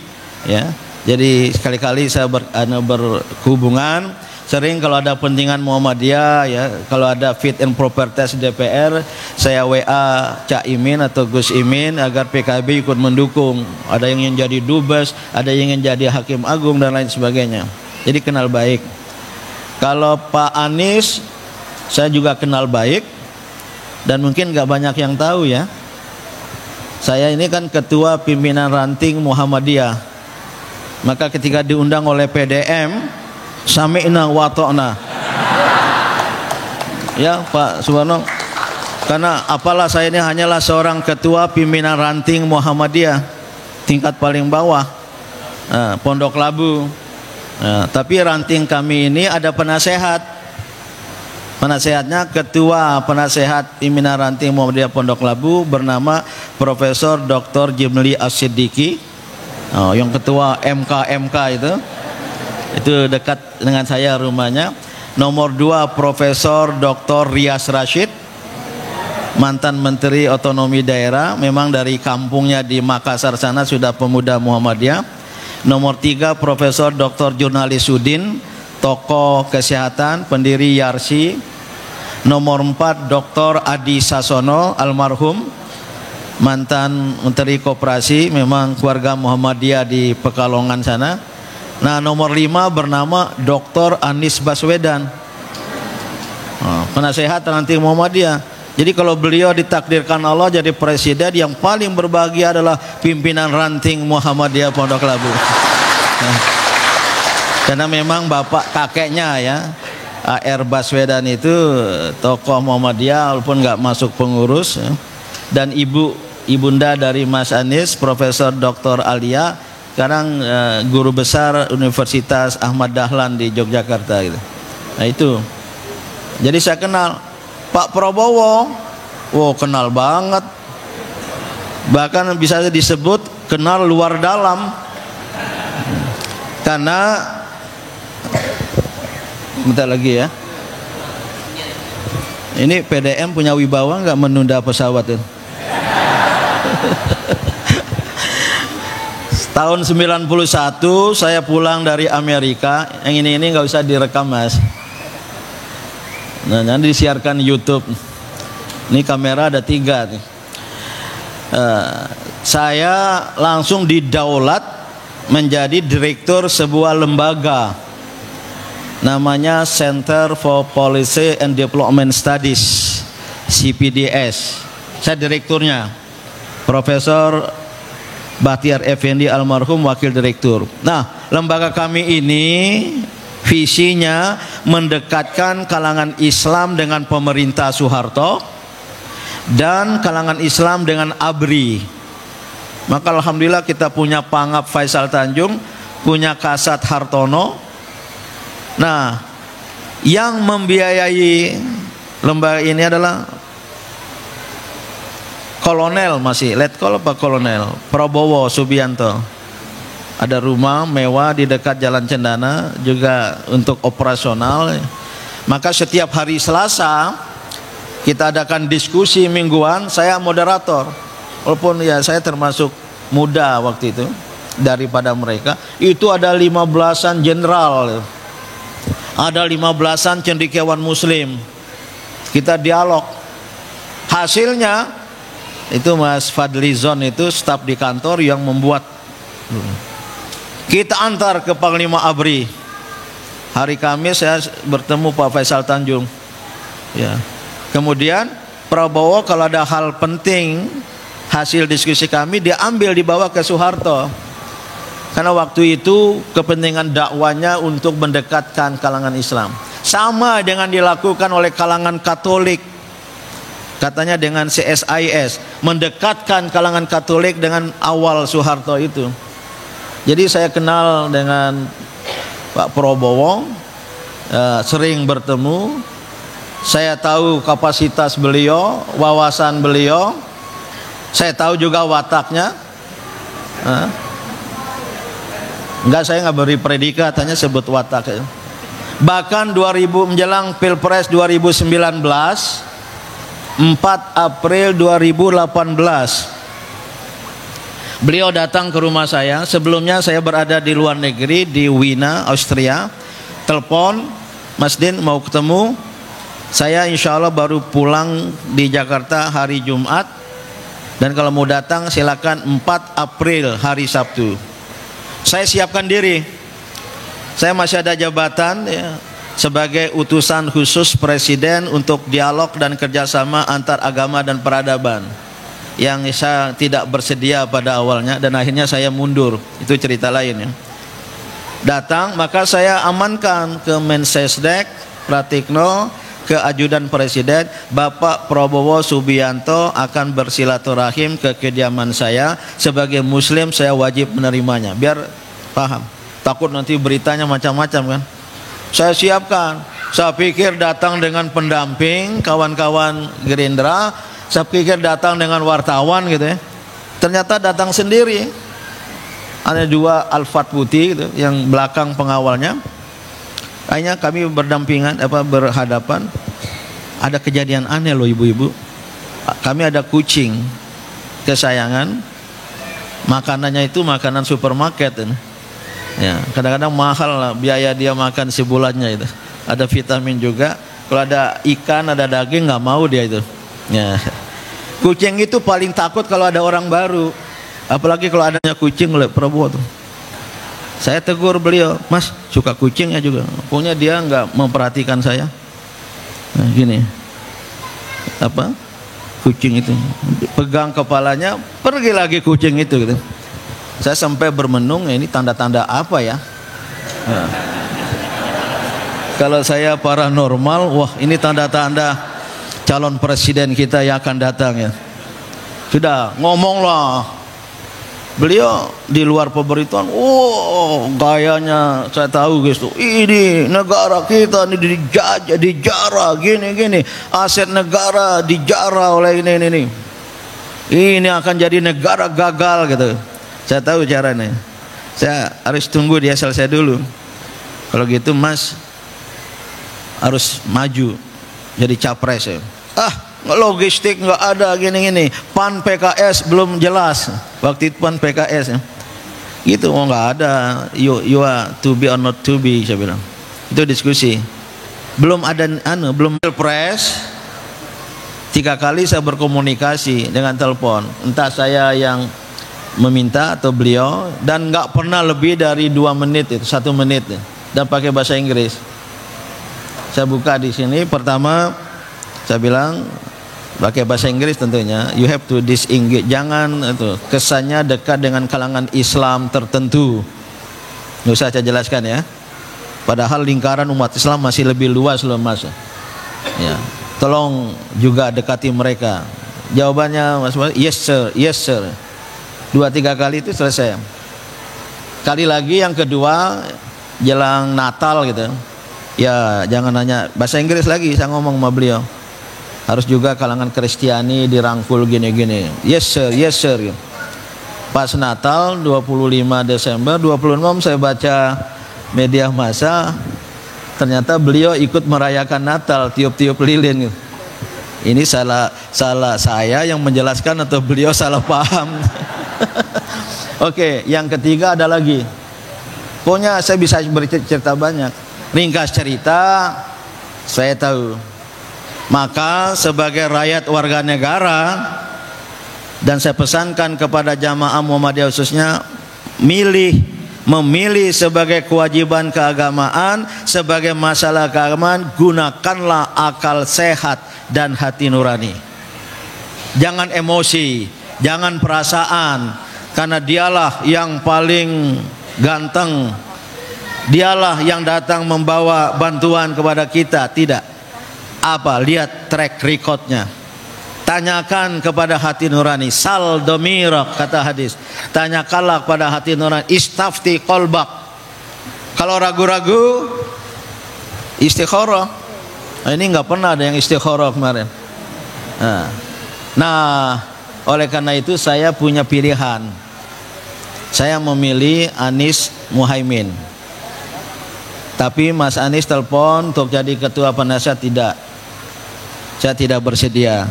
Speaker 1: ya. Jadi sekali-kali saya berhubungan. Sering kalau ada pentingan Muhammadiyah ya, kalau ada fit and proper test DPR, saya WA Cak Imin atau Gus Imin agar PKB ikut mendukung. Ada yang ingin jadi dubes, ada yang ingin jadi hakim agung dan lain sebagainya. Jadi kenal baik. Kalau Pak Anies saya juga kenal baik, dan mungkin gak banyak yang tahu ya, saya ini kan ketua pimpinan ranting Muhammadiyah. Maka ketika diundang oleh PDM, sami'na wa ta'na ya Pak Suwarno, karena apalah saya ini hanyalah seorang ketua pimpinan ranting Muhammadiyah tingkat paling bawah, Pondok Labu. Tapi ranting kami ini ada penasehat. Penasehatnya ketua penasehat pimpinan ranting Muhammadiyah Pondok Labu bernama Profesor Dr. Jimli As-Siddiqi. Yang ketua MK itu dekat dengan saya rumahnya. Nomor 2 Profesor Dr. Rias Rashid, mantan Menteri Otonomi Daerah, memang dari kampungnya di Makassar sana sudah pemuda Muhammadiyah. Nomor 3 Profesor Dr. Jurnalis Sudin, tokoh kesehatan, pendiri Yarsi. Nomor 4 Dr. Adi Sasono, almarhum, mantan Menteri Koperasi, memang keluarga Muhammadiyah di Pekalongan sana. Nah, nomor 5 bernama Dr. Anies Baswedan, penasehat ranting Muhammadiyah. Jadi kalau beliau ditakdirkan Allah jadi presiden, yang paling berbahagia adalah pimpinan ranting Muhammadiyah Pondok Labu. Karena memang bapak kakeknya ya, A.R. Baswedan itu tokoh Muhammadiyah walaupun nggak masuk pengurus ya. Dan ibunda dari Mas Anies, Profesor Dr. Alia, sekarang guru besar Universitas Ahmad Dahlan di Yogyakarta gitu. Nah itu. Jadi saya kenal Pak Prabowo, kenal banget. Bahkan bisa disebut kenal luar dalam. Karena bentar lagi ya. Ini PDM punya wibawa nggak menunda pesawat itu? Tahun 91 saya pulang dari Amerika. Yang ini nggak usah direkam Mas. Nah, nanti disiarkan YouTube. Ini kamera ada 3 nih. Saya langsung didaulat menjadi direktur sebuah lembaga namanya Center for Policy and Development Studies, CPDS. Saya direkturnya, Profesor Bahtiar Effendi almarhum wakil direktur. Nah, lembaga kami ini visinya mendekatkan kalangan Islam dengan pemerintah Soeharto dan kalangan Islam dengan ABRI. Maka alhamdulillah kita punya Pangap Faisal Tanjung, punya Kasat Hartono. Nah, yang membiayai lembaga ini adalah Kolonel, masih Letkol apa Kolonel Prabowo Subianto. Ada rumah mewah di dekat Jalan Cendana juga untuk operasional. Maka setiap hari Selasa kita adakan diskusi mingguan, saya moderator. Walaupun ya saya termasuk muda waktu itu daripada mereka. Itu ada 15-an jenderal Ada 15-an cendekiawan muslim. Kita dialog. Hasilnya itu Mas Fadlizon itu staf di kantor yang membuat. Kita antar ke Panglima ABRI. Hari Kamis saya bertemu Pak Faisal Tanjung. Ya. Kemudian Prabowo kalau ada hal penting hasil diskusi kami dia ambil dibawa ke Soeharto. Karena waktu itu kepentingan dakwanya untuk mendekatkan kalangan Islam. Sama dengan dilakukan oleh kalangan Katolik. Katanya dengan CSIS, mendekatkan kalangan Katolik dengan awal Soeharto itu. Jadi saya kenal dengan Pak Prabowo, sering bertemu. Saya tahu kapasitas beliau, wawasan beliau. Saya tahu juga wataknya. Enggak, saya nggak beri predikat, hanya sebut watak. Bahkan menjelang Pilpres 2019, 4 April 2018, beliau datang ke rumah saya. Sebelumnya saya berada di luar negeri, di Wina, Austria. Telepon, Mas Din mau ketemu. Saya insya Allah baru pulang di Jakarta hari Jumat. Dan kalau mau datang silakan 4 April hari Sabtu. Saya siapkan diri. Saya masih ada jabatan ya, sebagai utusan khusus Presiden untuk dialog dan kerjasama antar agama dan peradaban, yang saya tidak bersedia pada awalnya dan akhirnya saya mundur. Itu cerita lain ya. Datang, maka saya amankan ke Mensesnek Pratikno, ke Ajudan Presiden. Bapak Prabowo Subianto akan bersilaturahim ke kediaman saya. Sebagai muslim saya wajib menerimanya, biar paham. Takut nanti beritanya macam-macam kan. Saya siapkan. Saya pikir datang dengan pendamping kawan-kawan Gerindra, saya pikir datang dengan wartawan gitu ya. Ternyata datang sendiri. Ada 2 Alphard putih gitu, yang belakang pengawalnya. Akhirnya kami berhadapan. Ada kejadian aneh loh ibu-ibu. Kami ada kucing kesayangan. Makanannya itu makanan supermarket. Ya, kadang-kadang mahal lah biaya dia makan sebulannya itu. Ada vitamin juga. Kalau ada ikan, ada daging nggak mau dia itu. Ya. Kucing itu paling takut kalau ada orang baru. Apalagi kalau adanya kucing oleh Prabowo tuh. Saya tegur beliau, Mas suka kucingnya juga. Pokoknya dia nggak memperhatikan saya. Nah, gini, kucing itu pegang kepalanya, pergi lagi kucing itu gitu. Saya sampai bermenung, ini tanda-tanda apa ya? Nah, kalau saya paranormal, wah ini tanda-tanda calon presiden kita yang akan datang ya. Sudah ngomonglah. Beliau di luar pemerintahan, gayanya saya tahu guys tuh. Ini negara kita ini dijarah gini, aset negara dijarah oleh ini. Ini akan jadi negara gagal gitu. Saya tahu caranya. Saya harus tunggu dia selesai dulu. Kalau gitu Mas harus maju jadi capres ya. Logistik nggak ada gini. PAN PKS belum jelas. Waktu itu PAN PKS ya. Gitu nggak ada. You are to be or not to be, saya bilang. Itu diskusi. Belum ada belum Pilpres. 3 kali saya berkomunikasi dengan telepon. Entah saya yang meminta atau beliau, dan nggak pernah lebih dari 2 menit itu, 1 menit dan pakai bahasa Inggris. Saya buka di sini. Pertama saya bilang pakai bahasa Inggris tentunya, you have to disengage, jangan itu kesannya dekat dengan kalangan Islam tertentu. Nggak usah saya jelaskan ya, padahal lingkaran umat Islam masih lebih luas loh Mas ya. Tolong juga dekati mereka. Jawabannya Mas, yes sir 2-3 kali itu selesai. Kali lagi yang kedua jelang Natal gitu ya, jangan nanya bahasa Inggris lagi, saya ngomong sama beliau. Harus juga kalangan Kristiani dirangkul gini. Yes sir. Pas Natal 25 Desember 26 saya baca media massa, ternyata beliau ikut merayakan Natal, tiup-tiup lilin gitu. Ini salah saya yang menjelaskan atau beliau salah paham? Oke, yang ketiga ada lagi. Pokoknya saya bisa bercerita banyak. ringkas cerita, saya tahu. Maka sebagai rakyat warga negara, dan saya pesankan kepada jamaah Muhammadiyah khususnya, memilih sebagai kewajiban keagamaan, sebagai masalah keagamaan, gunakanlah akal sehat dan hati nurani. Jangan emosi, jangan perasaan, karena dialah yang paling ganteng, dialah yang datang membawa bantuan kepada kita. Tidak. Apa? Lihat track recordnya. Tanyakan kepada hati nurani. Sal domirak, kata hadis. Tanyakanlah kepada hati nurani. Istafti qalbak. Kalau ragu-ragu, istikharah. Ini nggak pernah ada yang istikharah kemarin. Nah, oleh karena itu saya punya pilihan. Saya memilih Anies Muhaimin. Tapi Mas Anies telepon untuk jadi ketua penasehat, tidak. Saya tidak bersedia.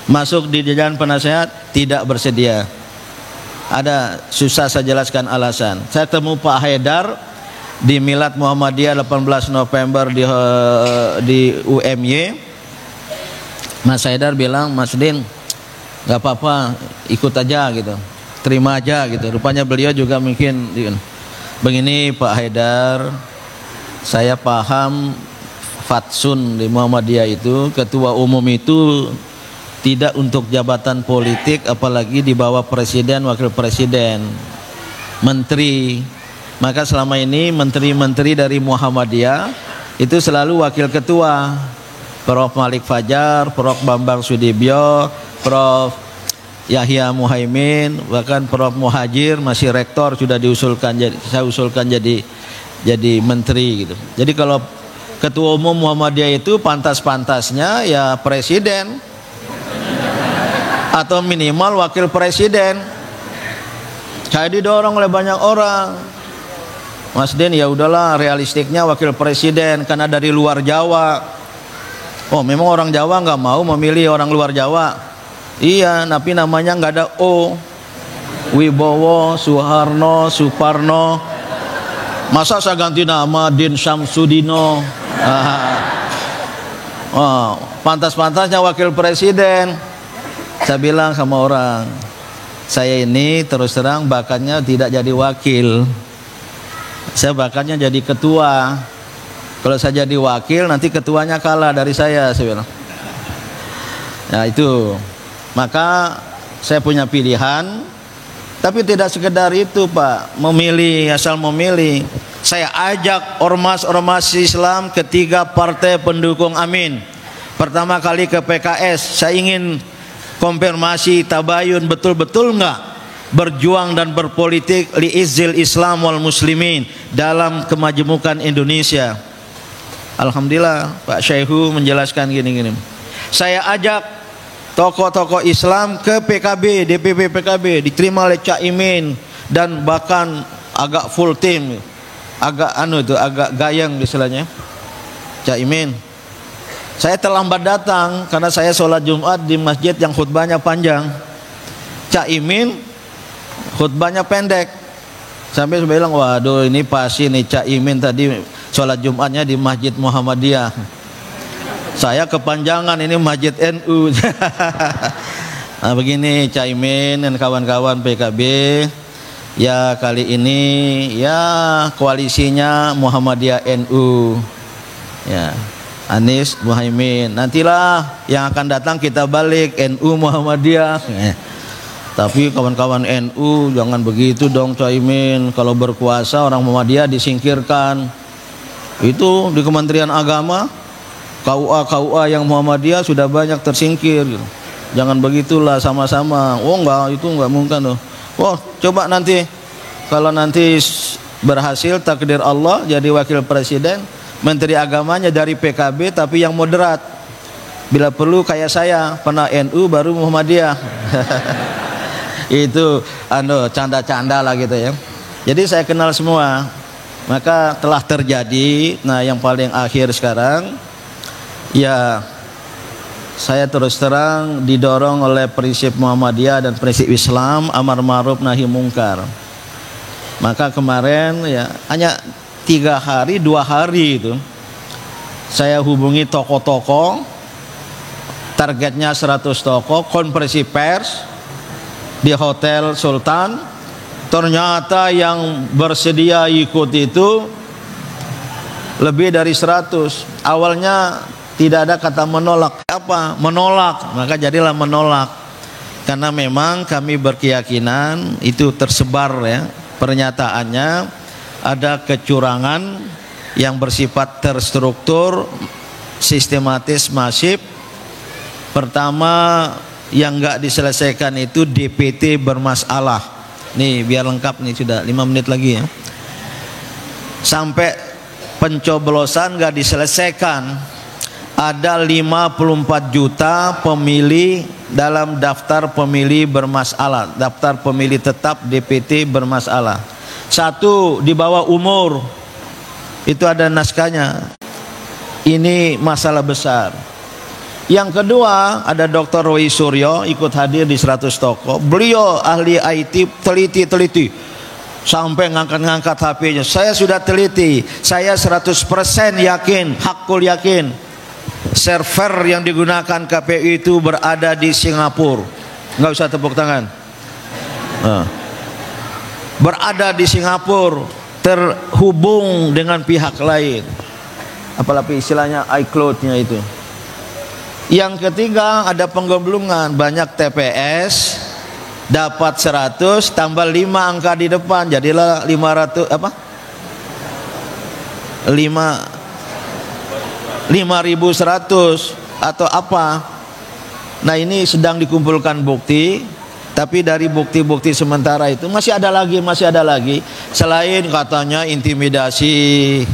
Speaker 1: Masuk di jajaran penasehat, tidak bersedia. Ada, susah saya jelaskan alasan. Saya temu Pak Haidar di Milad Muhammadiyah 18 November di UMY. Mas Haidar bilang, Mas Din, nggak apa-apa, ikut aja gitu, terima aja gitu. Rupanya beliau juga mungkin begini, Pak Haidar, saya paham fatsun di Muhammadiyah itu, ketua umum itu tidak untuk jabatan politik, apalagi di bawah presiden, wakil presiden, menteri. Maka selama ini menteri-menteri dari Muhammadiyah itu selalu wakil ketua, Prof. Malik Fajar, Prof. Bambang Sudibyo, Prof. Yahya Muhaimin, bahkan Prof. Muhajir masih rektor, sudah diusulkan, saya usulkan jadi menteri gitu. Jadi kalau ketua umum Muhammadiyah itu pantas-pantasnya ya presiden atau minimal wakil presiden. Saya didorong oleh banyak orang, Mas Den, ya udahlah, realistiknya wakil presiden karena dari luar Jawa. Oh, memang orang Jawa nggak mau memilih orang luar Jawa. Iya, tapi namanya nggak ada O. Wibowo, Soeharno, Suparno. Masa saya ganti nama Din Syamsudino? Oh, pantas-pantasnya wakil presiden. Saya bilang sama orang, saya ini terus terang bakatnya tidak jadi wakil. Saya bakatnya jadi ketua. Kalau saya jadi wakil, nanti ketuanya kalah dari saya bilang. Nah itu, maka saya punya pilihan. Tapi tidak sekedar itu Pak, memilih, asal memilih. Saya ajak ormas-ormas Islam ketiga partai pendukung Amin. Pertama kali ke PKS, saya ingin konfirmasi tabayun, betul-betul enggak berjuang dan berpolitik liizzil Islam wal muslimin, dalam kemajemukan Indonesia. Alhamdulillah Pak Syaihu menjelaskan gini-gini. Saya ajak tokoh-tokoh Islam ke PKB, DPP PKB, diterima oleh Cak Imin, dan bahkan agak full tim, agak agak gayeng istilahnya Cak Imin. Saya terlambat datang karena saya sholat Jumat di masjid yang khutbahnya panjang. Cak Imin khutbahnya pendek. Sampai saya bilang, waduh ini pasti nih Cak Imin tadi sholat Jumatnya di Masjid Muhammadiyah. Saya kepanjangan, ini Masjid NU. Nah begini Cak Imin dan kawan-kawan PKB, ya kali ini ya koalisinya Muhammadiyah NU, ya Anies Muhaimin. Nantilah yang akan datang kita balik NU Muhammadiyah. Tapi kawan-kawan NU jangan begitu dong Cak Imin. Kalau berkuasa orang Muhammadiyah disingkirkan. Itu di Kementerian Agama, KUA yang Muhammadiyah sudah banyak tersingkir. Jangan begitulah sama-sama. Oh enggak, itu enggak mungkin loh. Oh coba nanti kalau nanti berhasil takdir Allah jadi wakil presiden, menteri agamanya dari PKB tapi yang moderat. Bila perlu kayak saya, pernah NU baru Muhammadiyah. Itu canda-canda lah gitu ya. Jadi saya kenal semua. Maka telah terjadi. Nah yang paling akhir sekarang, ya saya terus terang didorong oleh prinsip Muhammadiyah dan prinsip Islam, amar ma'ruf nahi mungkar. Maka kemarin ya hanya 3 hari 2 hari itu saya hubungi toko-toko, targetnya 100 toko, konferensi pers di Hotel Sultan. Ternyata yang bersedia ikut itu lebih dari 100. Awalnya tidak ada kata menolak. Apa? Menolak. Maka jadilah menolak. Karena memang kami berkeyakinan itu tersebar ya, pernyataannya ada kecurangan yang bersifat terstruktur, sistematis, masif. Pertama yang enggak diselesaikan itu DPT bermasalah. Nih biar lengkap nih, sudah 5 menit lagi ya. Sampai pencoblosan enggak diselesaikan. Ada 54 juta pemilih dalam daftar pemilih bermasalah, daftar pemilih tetap DPT bermasalah. 1 di bawah umur, itu ada naskahnya. Ini masalah besar. Yang kedua, ada Dr. Roy Suryo ikut hadir di 100 toko. Beliau ahli IT, teliti sampai ngangkat-ngangkat HP-nya. Saya sudah teliti, saya 100% yakin, hakul yakin, server yang digunakan KPU itu berada di Singapura. Nggak usah tepuk tangan. Berada di Singapura, terhubung dengan pihak lain. Apalagi istilahnya iCloud-nya itu. Yang ketiga, ada penggelembungan, banyak TPS dapat 100 tambah 5 angka di depan, jadilah 500 apa? 5.100 atau apa. Nah, ini sedang dikumpulkan bukti, tapi dari bukti-bukti sementara itu masih ada lagi selain katanya intimidasi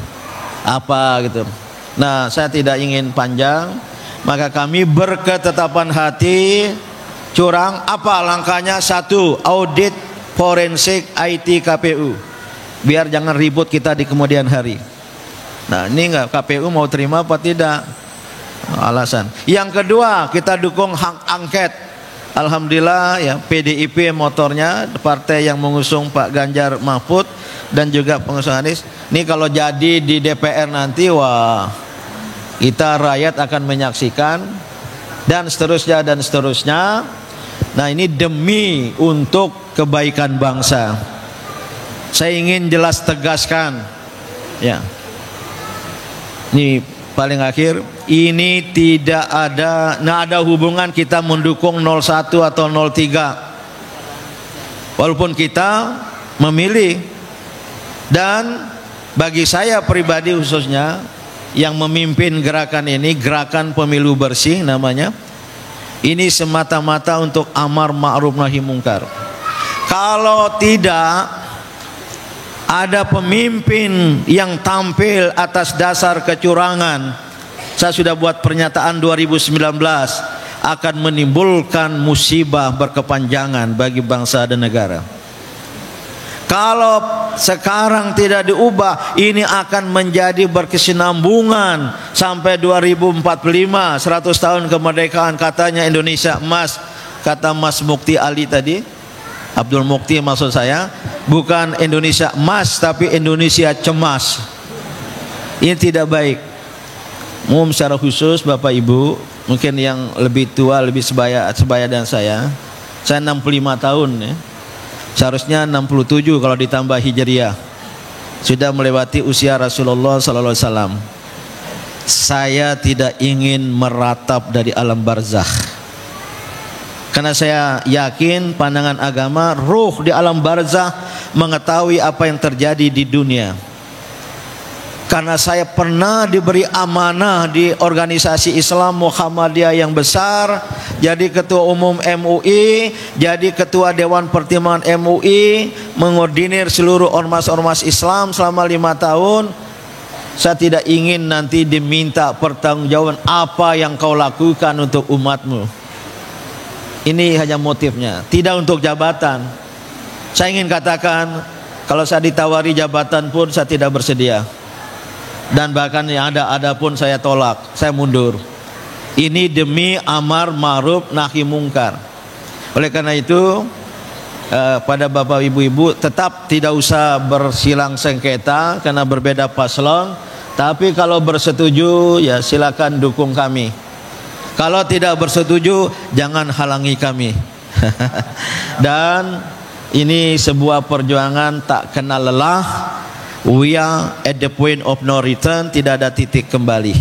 Speaker 1: apa gitu. Nah, saya tidak ingin panjang, maka kami berketetapan hati curang. Apa langkahnya? 1, audit forensik IT KPU, biar jangan ribut kita di kemudian hari. Nah, ini enggak, KPU mau terima apa tidak? Alasan. Yang kedua, kita dukung hak angket. Alhamdulillah ya, PDIP motornya, partai yang mengusung Pak Ganjar Mahfud dan juga pengusung Anies. Ini kalau jadi di DPR nanti, wah, kita rakyat akan menyaksikan dan seterusnya dan seterusnya. Nah, ini demi untuk kebaikan bangsa. Saya ingin jelas tegaskan ya. Ini paling akhir, ini tidak ada hubungan kita mendukung 01 atau 03. Walaupun kita memilih, dan bagi saya pribadi khususnya yang memimpin gerakan ini, gerakan pemilu bersih namanya, ini semata-mata untuk amar ma'ruf nahi mungkar. Kalau tidak ada pemimpin yang tampil atas dasar kecurangan, saya sudah buat pernyataan 2019, akan menimbulkan musibah berkepanjangan bagi bangsa dan negara. Kalau sekarang tidak diubah, ini akan menjadi berkesinambungan sampai 2045, 100 tahun kemerdekaan. Katanya Indonesia emas, kata Mas Mukti Ali tadi, Abdul Mukti maksud saya, bukan Indonesia emas tapi Indonesia cemas. Ini tidak baik. Umum secara khusus Bapak Ibu, mungkin yang lebih tua, lebih sebaya dan saya 65 tahun ya. Seharusnya 67 kalau ditambah Hijriah. Sudah melewati usia Rasulullah SAW. Saya tidak ingin meratap dari alam barzakh. Karena saya yakin pandangan agama, ruh di alam barzakh mengetahui apa yang terjadi di dunia. Karena saya pernah diberi amanah di organisasi Islam Muhammadiyah yang besar, jadi ketua umum MUI, jadi ketua Dewan Pertimbangan MUI, mengordinir seluruh ormas-ormas Islam selama 5 tahun. Saya tidak ingin nanti diminta pertanggungjawaban apa yang kau lakukan untuk umatmu. Ini hanya motifnya, tidak untuk jabatan. Saya ingin katakan, kalau saya ditawari jabatan pun saya tidak bersedia. Dan bahkan yang ada pun saya tolak, saya mundur. Ini demi amar ma'ruf nahi mungkar. Oleh karena itu, pada bapak ibu-ibu tetap tidak usah bersilang sengketa karena berbeda paslon, tapi kalau bersetuju ya silakan dukung kami. Kalau tidak bersetuju jangan halangi kami. Dan ini sebuah perjuangan tak kenal lelah. We are at the point of no return, tidak ada titik kembali.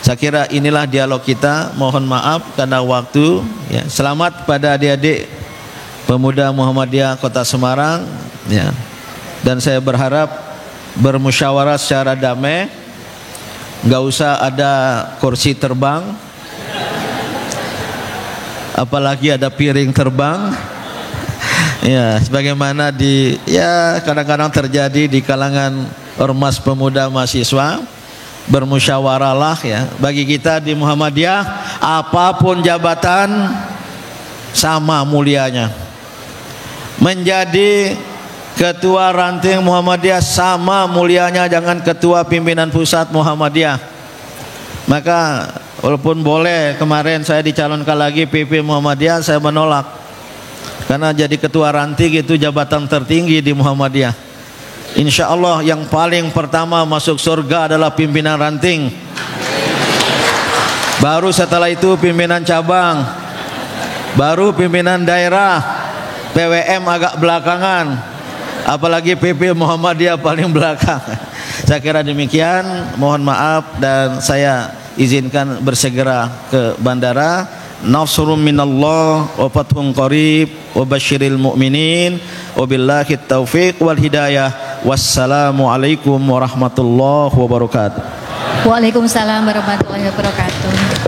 Speaker 1: Saya kira inilah dialog kita. Mohon maaf karena waktu ya. Selamat pada adik-adik pemuda Muhammadiyah Kota Semarang ya. Dan saya berharap bermusyawarah secara damai, nggak usah ada kursi terbang, apalagi ada piring terbang. Ya, sebagaimana kadang-kadang terjadi di kalangan ormas pemuda mahasiswa, bermusyawarahlah ya. Bagi kita di Muhammadiyah, apapun jabatan sama mulianya. Menjadi ketua ranting Muhammadiyah sama mulianya jangan ketua pimpinan pusat Muhammadiyah. Maka walaupun boleh kemarin saya dicalonkan lagi PP Muhammadiyah, saya menolak. Karena jadi ketua ranting itu jabatan tertinggi di Muhammadiyah. Insya Allah yang paling pertama masuk surga adalah pimpinan ranting. Baru setelah itu pimpinan cabang, baru pimpinan daerah, PWM agak belakangan, apalagi PP Muhammadiyah paling belakang. Saya kira demikian. Mohon maaf dan saya izinkan bersegera ke bandara. Nasrun minallah wa fathun qarib wa basyiril mu'minin wa billahi taufiq wal hidayah. Wassalamualaikum warahmatullahi wabarakatuh.
Speaker 4: Waalaikumsalam warahmatullahi wabarakatuh.